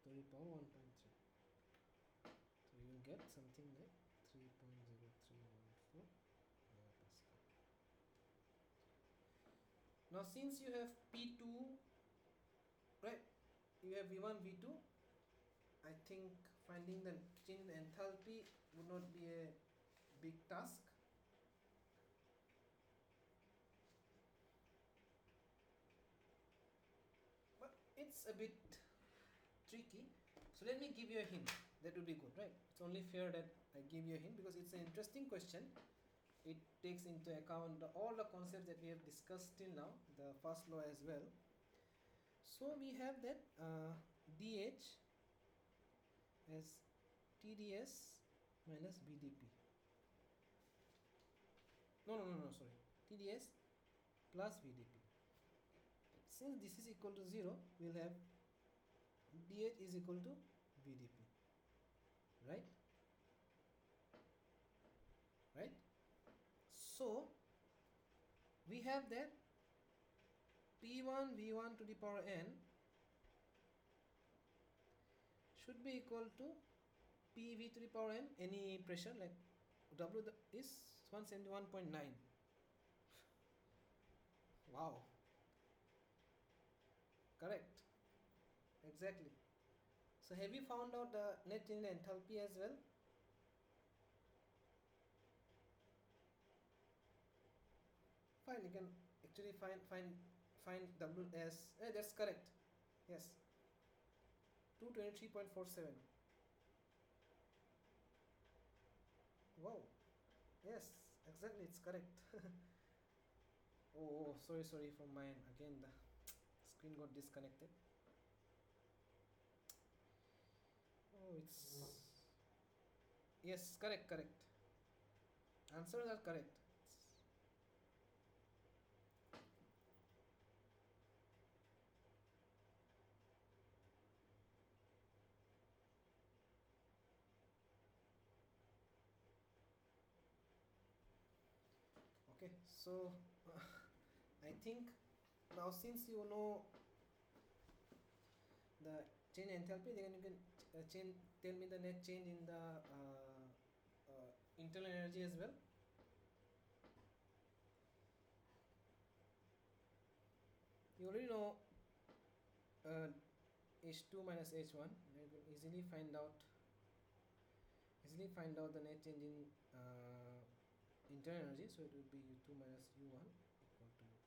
to the power 1.3. So you will get something like 3.0314 megapascal. Now since you have P2, right, you have V1, V2, I think finding the change in enthalpy would not be a big task. But it's a bit tricky. So let me give you a hint. That would be good, right? It's only fair that I give you a hint because it's an interesting question. It takes into account all the concepts that we have discussed till now, the first law as well. So we have that dH as TdS minus VdP. No, sorry. TdS plus VdP. Since this is equal to 0, we'll have dH is equal to VdP. Right? Right? So we have that P1 V1 to the power n should be equal to PV to the power n, any pressure like W is 171.9. Wow. Correct. Exactly. So have you found out the net change in enthalpy as well? Fine, you can actually find W as that's correct. Yes. 223.47. Wow. Yes, exactly, it's correct. Oh, sorry for mine. Again the screen got disconnected. Oh, it's, yes, correct. Answers are correct. Okay, so I think now since you know the change enthalpy, then you can tell me the net change in the internal energy as well. You already know H2 minus H1. You can easily find out the net change in internal energy. So it will be U2 minus U1 equal to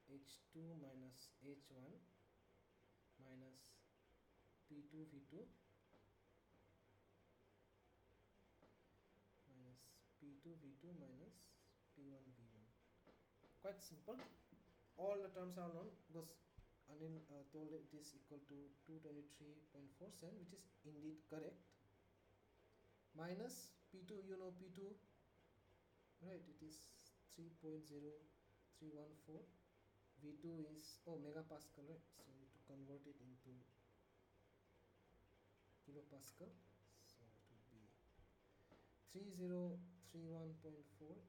H2 minus H1 minus P2 V2 P2 V2 minus P1 V1. Quite simple. All the terms are known because Anil told it is equal to 223.47, which is indeed correct. Minus P2, you know P2, right? It is 3.0314. V2 is megapascal, right? So you have to convert it into kilopascal. So it would be 3031.4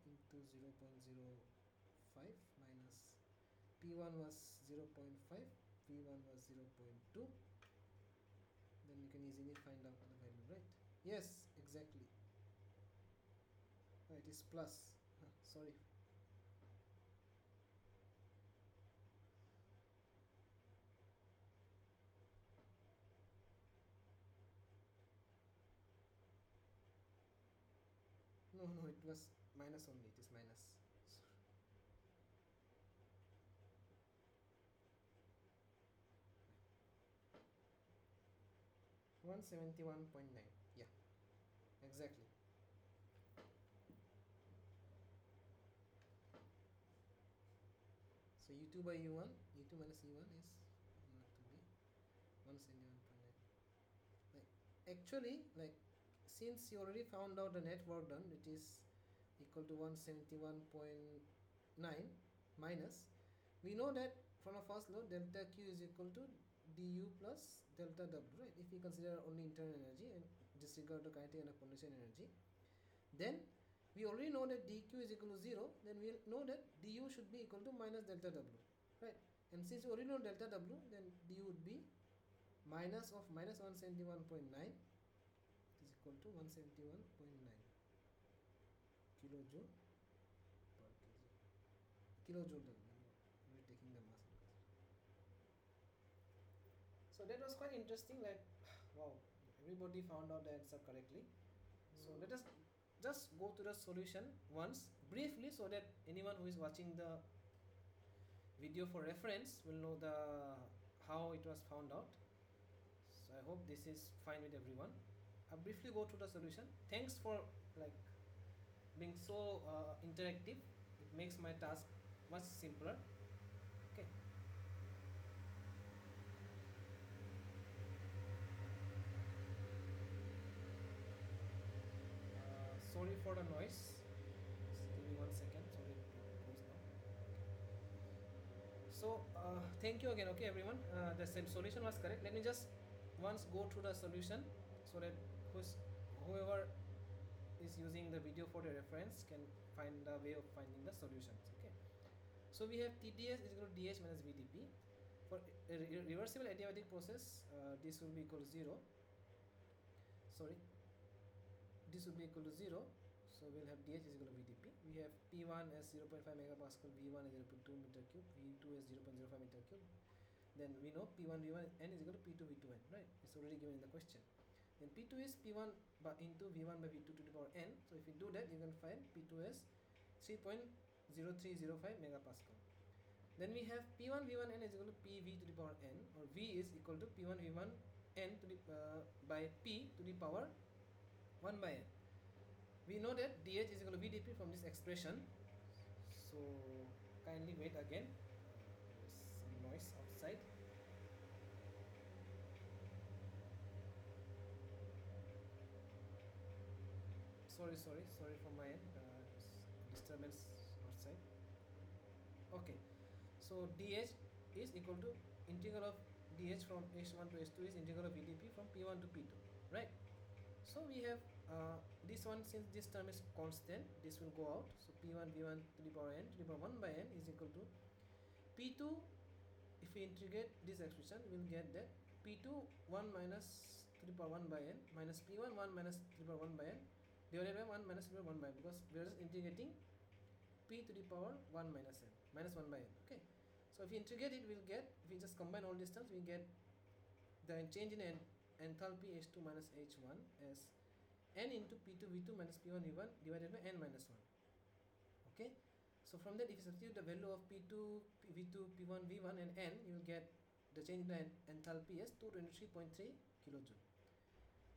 into 0.05 minus P1 was 0.5, V1 was 0.2. Then you can easily find out the value, right? Yes, exactly. It is plus. Sorry. No, it was minus only. It is minus. 171.9. Yeah, exactly. So U2 by U1, U2 minus U1 is not to be 171.9. Actually, since you already found out the net work done, it is equal to 171.9 minus, we know that from a first law delta Q is equal to du plus delta W, right? If we consider only internal energy and disregard the kinetic and condition energy, then we already know that dq is equal to 0, then we know that du should be equal to minus delta W, right? And since we already know delta W, then du would be minus of minus 171.9 is equal to 171.9 kilojoule per kg. Kilojoule, we're taking the mass. So that was quite interesting. Wow, everybody found out the answer correctly. So let us just go to the solution once briefly, so that anyone who is watching the video for reference will know the how it was found out. So I hope this is fine with everyone. I'll briefly go through the solution. Thanks for being so interactive. It makes my task much simpler. Okay. Sorry for the noise. Just give me 1 second. Sorry, it goes now. So thank you again. Okay, everyone. The same solution was correct. Let me just once go through the solution so that whoever is using the video for the reference can find a way of finding the solutions. Okay. So we have TdS is equal to dH minus VdP. For a reversible adiabatic process, this will be equal to 0. Sorry. This will be equal to 0. So we'll have dH is equal to VdP. We have P1 as 0.5 megapascal, V1 as 0.2 meter cube, V2 as 0.05 meter cube. Then we know P1 V1 N is equal to P2 V2 N, right? It's already given in the question. Then P2 is P1 into V1 by V2 to the power N. So if you do that, you can find P2 as 3.0305 megapascal. Then we have P1 V1 N is equal to PV to the power N, or V is equal to P1 V1 N to the by P to the power 1 by N. We know that dH is equal to VdP from this expression. So kindly wait again. There's some noise outside. Sorry for my end. Disturbance outside. Okay. So dH is equal to integral of dH from h1 to h2 is integral of VdP from P1 to P2, right? So we have this one, since this term is constant, this will go out. So P1 V1 to the power N to the power 1 by N is equal to P2. If we integrate this expression, we'll get that P2 1 minus to the power 1 by N minus P1 1 minus to the power 1 by N divided by 1 minus to the power 1 by N, because we are just integrating P to the power 1 minus N minus 1 by N. Okay. So if we integrate it, we'll get, if we just combine all these terms, we get the change in enthalpy H2 minus H1 as N into P2 V2 minus P1 V1 divided by N minus 1. Okay. So from that, if you substitute the value of P2 V2 P1 V1 and N, you will get the change in enthalpy as 223.3 kilojoule.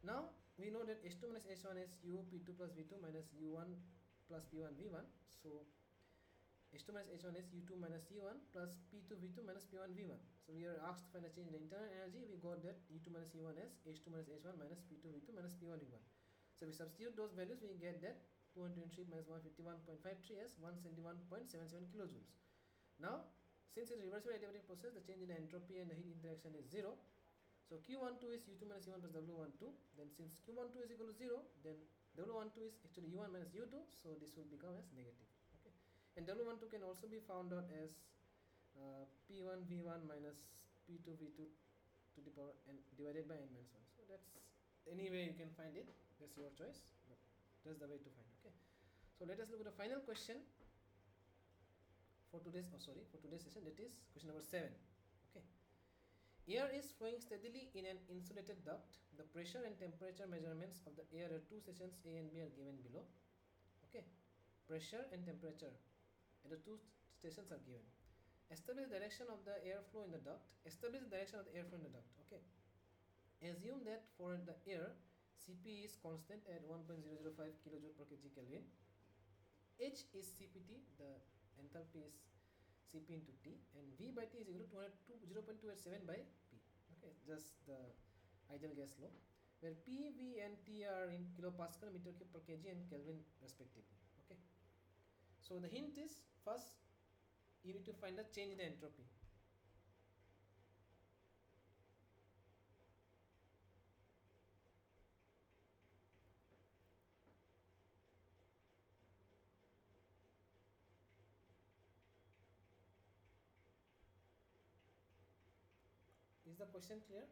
Now we know that H2 minus H1 is U P2 plus V2 minus U1 plus P1 V1. So H2 minus H1 is U2 minus U1 plus P2 V2 minus P1 V1. So we are asked to find a change in the internal energy. We got that U2 minus U1 is H2 minus H1 minus P2 V2 minus P1 V1. So we substitute those values, we get that 223 minus 151.53 as 171.77 kilojoules. Now, since it's a reversible adiabatic process, the change in the entropy and the heat interaction is 0. So Q12 is U2 minus U1 plus W12. Then since Q12 is equal to 0, then W12 is actually U1 minus U2. So this will become as negative. Okay, and W12 can also be found out as P1 V1 minus P2 V2 to the power n divided by n minus 1. So that's any way you can find it. That's your choice, but that's the way to find. Okay, so let us look at the final question for today's session. That is question number 7. Okay, air is flowing steadily in an insulated duct. The pressure and temperature measurements of the air at two stations A and B are given below. Okay, pressure and temperature at the two stations are given. Establish the direction of the airflow in the duct. Establish the direction of the airflow in the duct. Okay, assume that for the air, Cp is constant at 1.005 kilojoule per kg Kelvin. H is Cpt, the enthalpy is Cp into T, and V by T is equal to 0.287 by P. Okay, just the ideal gas law, where P, V, and T are in kilopascal, meter cube per kg, and Kelvin respectively. Okay, so the hint is, first you need to find the change in the entropy. Is the question clear?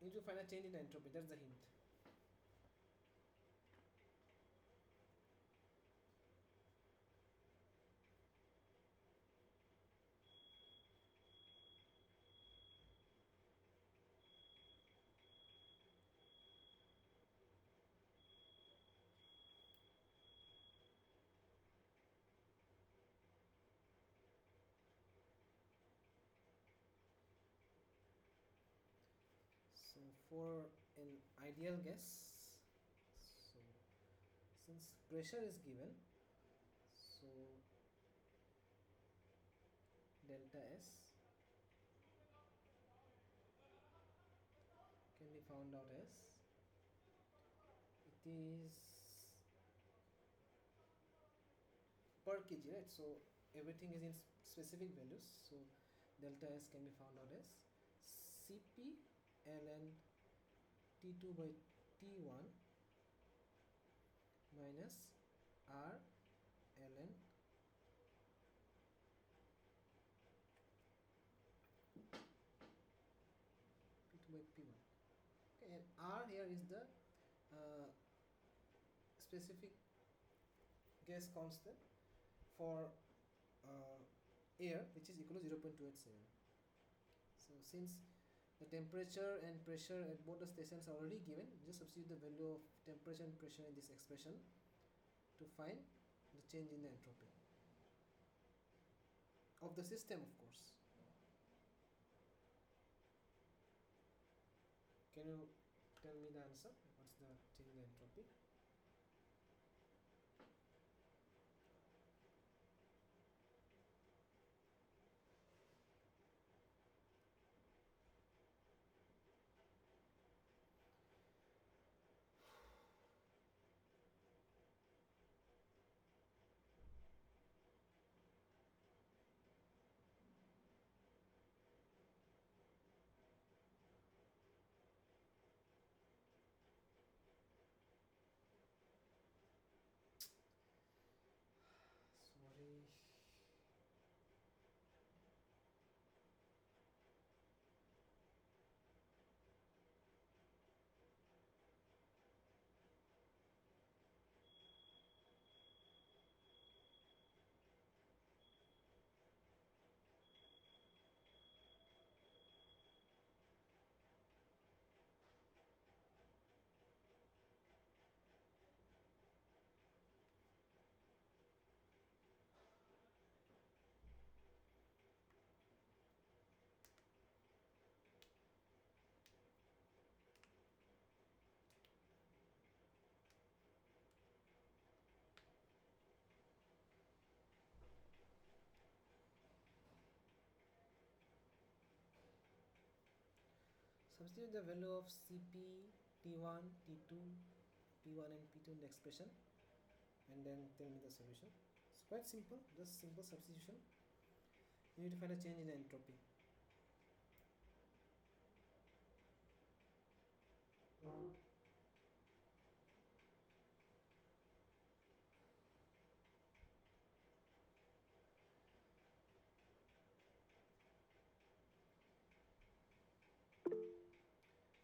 You need to find a change in the entropy. That's the hint. So for an ideal gas, so since pressure is given, so delta S can be found out as, it is per kg, right? So everything is in specific values. So delta S can be found out as Cp ln T2 by T1 minus R ln P2 by P1. Okay, and R here is the specific gas constant for air, which is equal to 0.287. So since the temperature and pressure at both the stations are already given, just substitute the value of temperature and pressure in this expression to find the change in the entropy of the system, of course. Can you tell me the answer? What's the change in the entropy? Substitute the value of Cp, T1, T2, P1 and P2 in the expression, and then tell me the solution. It's quite simple, just simple substitution. You need to find a change in the entropy.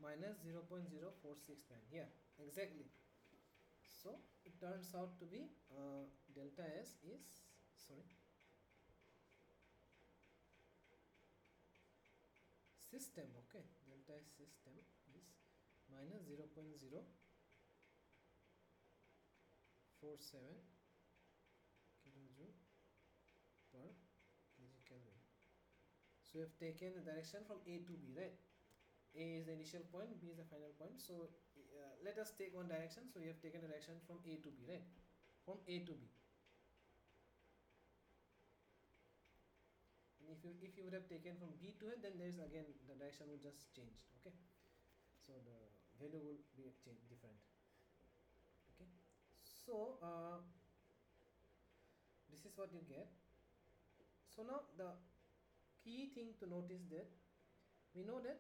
Minus 0.0469. Yeah, exactly. So it turns out to be delta S is, sorry, system. Okay, delta S system is minus 0.047 kilojoule per kg Kelvin. So we have taken the direction from A to B, right? A is the initial point, B is the final point. So let us take one direction. So we have taken the direction from A to B, right? From A to B. And if you would have taken from B to A, then there is again the direction would just change. Okay. So the value will be different. Okay. So this is what you get. So now the key thing to notice that we know that.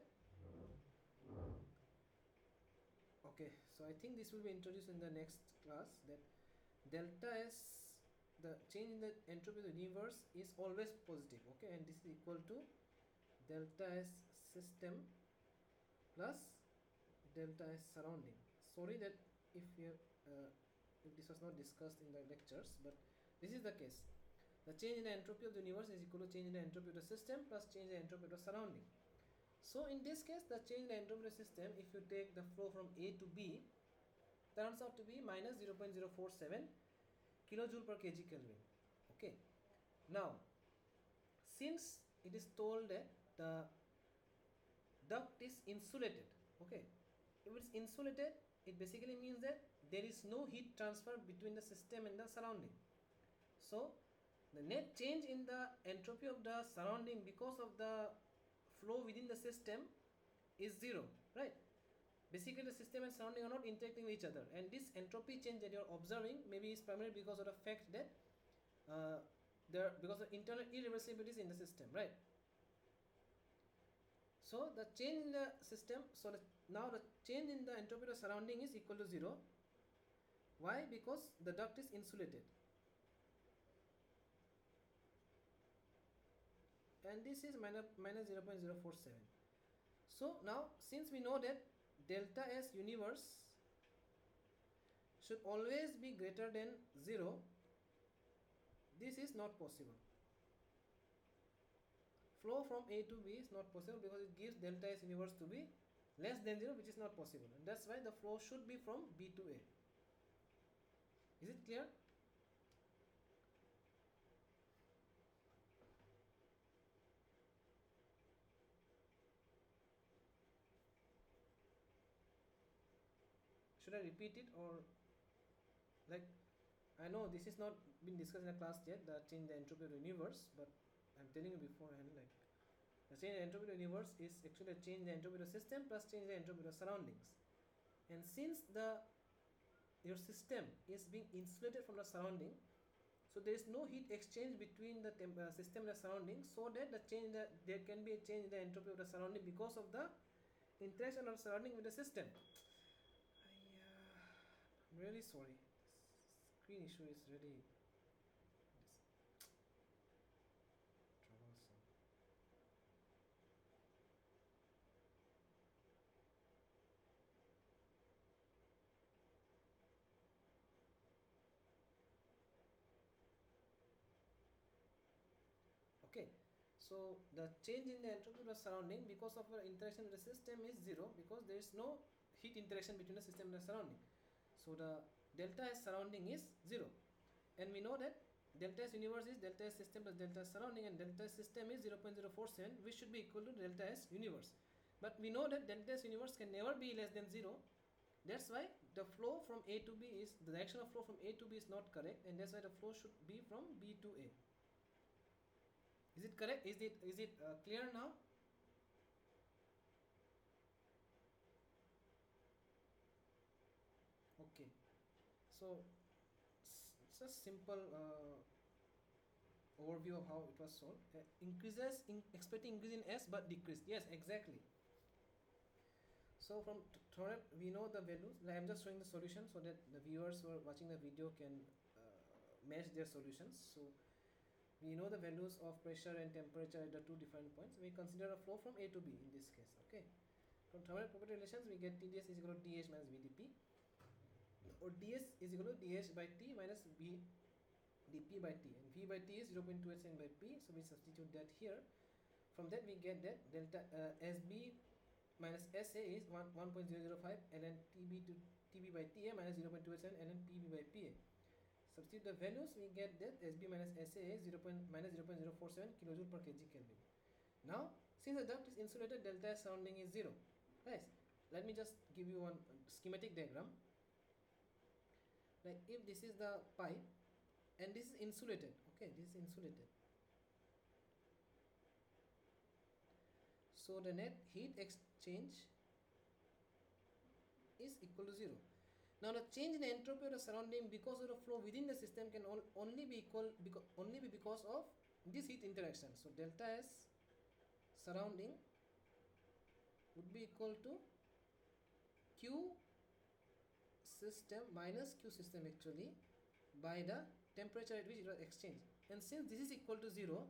Okay, so I think this will be introduced in the next class, that delta S, the change in the entropy of the universe, is always positive. Okay, and this is equal to delta S system plus delta S surrounding. Sorry that if this was not discussed in the lectures, but this is the case. The change in the entropy of the universe is equal to change in the entropy of the system plus change in the entropy of the surrounding. So in this case, the change in the entropy of the system, if you take the flow from A to B, turns out to be minus 0.047 kilojoule per kg Kelvin. Okay. Now, since it is told that the duct is insulated, okay, if it's insulated, it basically means that there is no heat transfer between the system and the surrounding. So the net change in the entropy of the surrounding because of the flow within the system is zero, right? Basically the system and surrounding are not interacting with each other, and this entropy change that you are observing maybe is primarily because of the fact that because of internal irreversibilities in the system, right? So the change in the system, so now the change in the entropy of the surrounding is equal to zero. Why? Because the duct is insulated, and this is minus 0.047. So now since we know that delta S universe should always be greater than 0, this is not possible. Flow from A to B is not possible because it gives delta S universe to be less than 0, which is not possible, and that's why the flow should be from B to A. Is it clear? Should I repeat it, or like, I know this is not been discussed in a class yet, the change in the entropy of the universe, but I'm telling you beforehand, like the change in the entropy of the universe is actually a change in the entropy of the system plus change in the entropy of the surroundings. And since your system is being insulated from the surrounding, so there is no heat exchange between the system and the surrounding, so that there can be a change in the entropy of the surrounding because of the interaction of the surrounding with the system. I'm really sorry. Screen issue is really troublesome. Okay, so the change in the entropy of the surrounding because of the interaction with the system is 0, because there is no heat interaction between the system and the surrounding. So the delta S surrounding is 0, and we know that delta S universe is delta S system plus delta S surrounding, and delta S system is 0.047, which should be equal to delta S universe. But we know that delta S universe can never be less than 0. That's why the flow from A to B is, the direction of flow from A to B is not correct, and that's why the flow should be from B to A. Is it correct? Is it clear now? Okay, so it's just simple overview of how it was solved. Expecting increase in S but decrease. Yes, exactly. So from theorem we know the values. I am just showing the solution so that the viewers who are watching the video can match their solutions. So we know the values of pressure and temperature at the two different points. We consider a flow from A to B in this case. Okay. From thermodynamic property relations, we get TdS is equal to dH minus VdP, or ds is equal to dH by T minus V dP by T, and V by T is 0.2 by P. So we substitute that here. From that we get that delta SB minus SA is 1.005 ln TB to TB by TA minus 0.27 ln PB by PA. Substitute the values, we get that SB minus SA is minus 0.047 kilojoule per kg Kelvin. Now, since the duct is insulated, delta S surrounding is 0. Guys, let me just give you one schematic diagram. Like if this is the pipe and this is insulated, okay, this is insulated. So the net heat exchange is equal to 0. Now the change in entropy of the surrounding because of the flow within the system can only be because of this heat interaction. So delta S surrounding would be equal to Q system minus Q system actually by the temperature at which it was exchanged. And since this is equal to 0,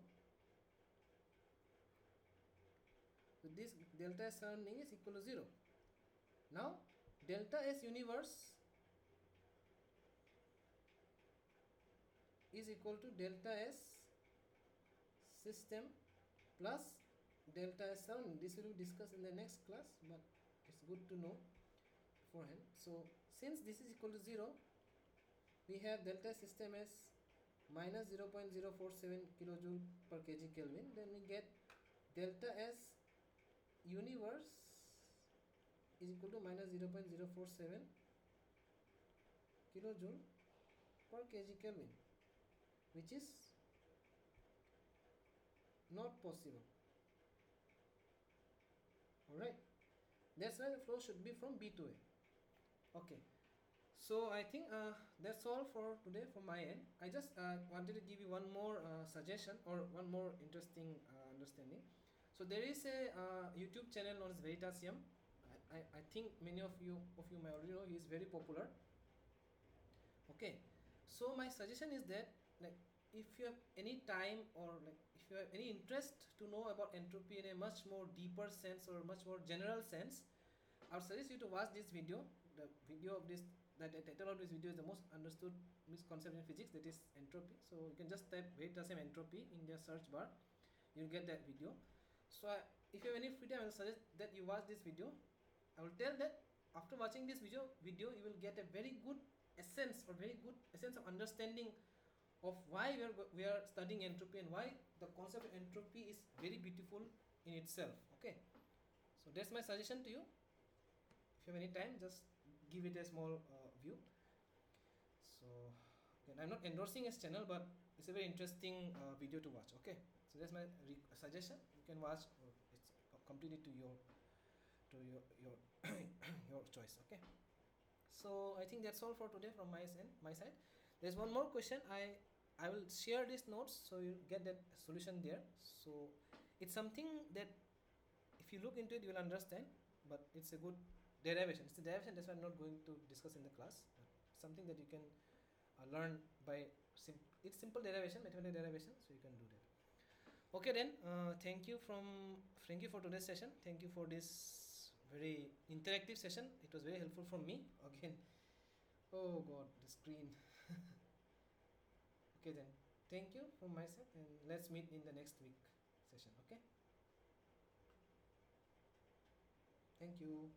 so this delta S surrounding is equal to 0. Now delta S universe is equal to delta S system plus delta S surrounding. This will be discussed in the next class, but it's good to know beforehand. So since this is equal to 0, we have delta system as minus 0.047 kilojoule per kg Kelvin. Then we get delta S universe is equal to minus 0.047 kilojoule per kg Kelvin, which is not possible. Alright, that's why the flow should be from B to A. Okay, so I think that's all for today from my end. I just wanted to give you one more suggestion or one more interesting understanding. So there is a YouTube channel known as Veritasium. I think many of you may already know he is very popular. Okay, so my suggestion is that, like, if you have any time or like if you have any interest to know about entropy in a much more deeper sense or much more general sense, I would suggest you to watch this video. The video of this, that the title of this video is the most understood misconception in physics, that is entropy. So you can just type Veritasium entropy in the search bar, you'll get that video. So if you have any free time, I will suggest that you watch this video. I will tell that after watching this video you will get a very good essence of understanding of why we are studying entropy and why the concept of entropy is very beautiful in itself. Okay, so that's my suggestion to you. If you have any time, just give it a small view. So again, I'm not endorsing his channel, but it's a very interesting video to watch. Okay, so that's my suggestion. You can watch, or it's completely to your your choice. Okay, so I think that's all for today from my side. There's one more question. I will share these notes so you get that solution there. So it's something that if you look into it you will understand, but it's a good derivation. It's a derivation, that's why I'm not going to discuss in the class. Something that you can learn by it's simple derivation, mathematical derivation, so you can do that. Okay then, thank you for today's session. Thank you for this very interactive session. It was very helpful for me. Again, oh god, the screen. Okay then, thank you from my side, and let's meet in the next week session. Okay, thank you.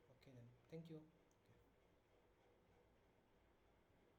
Okay then, thank you.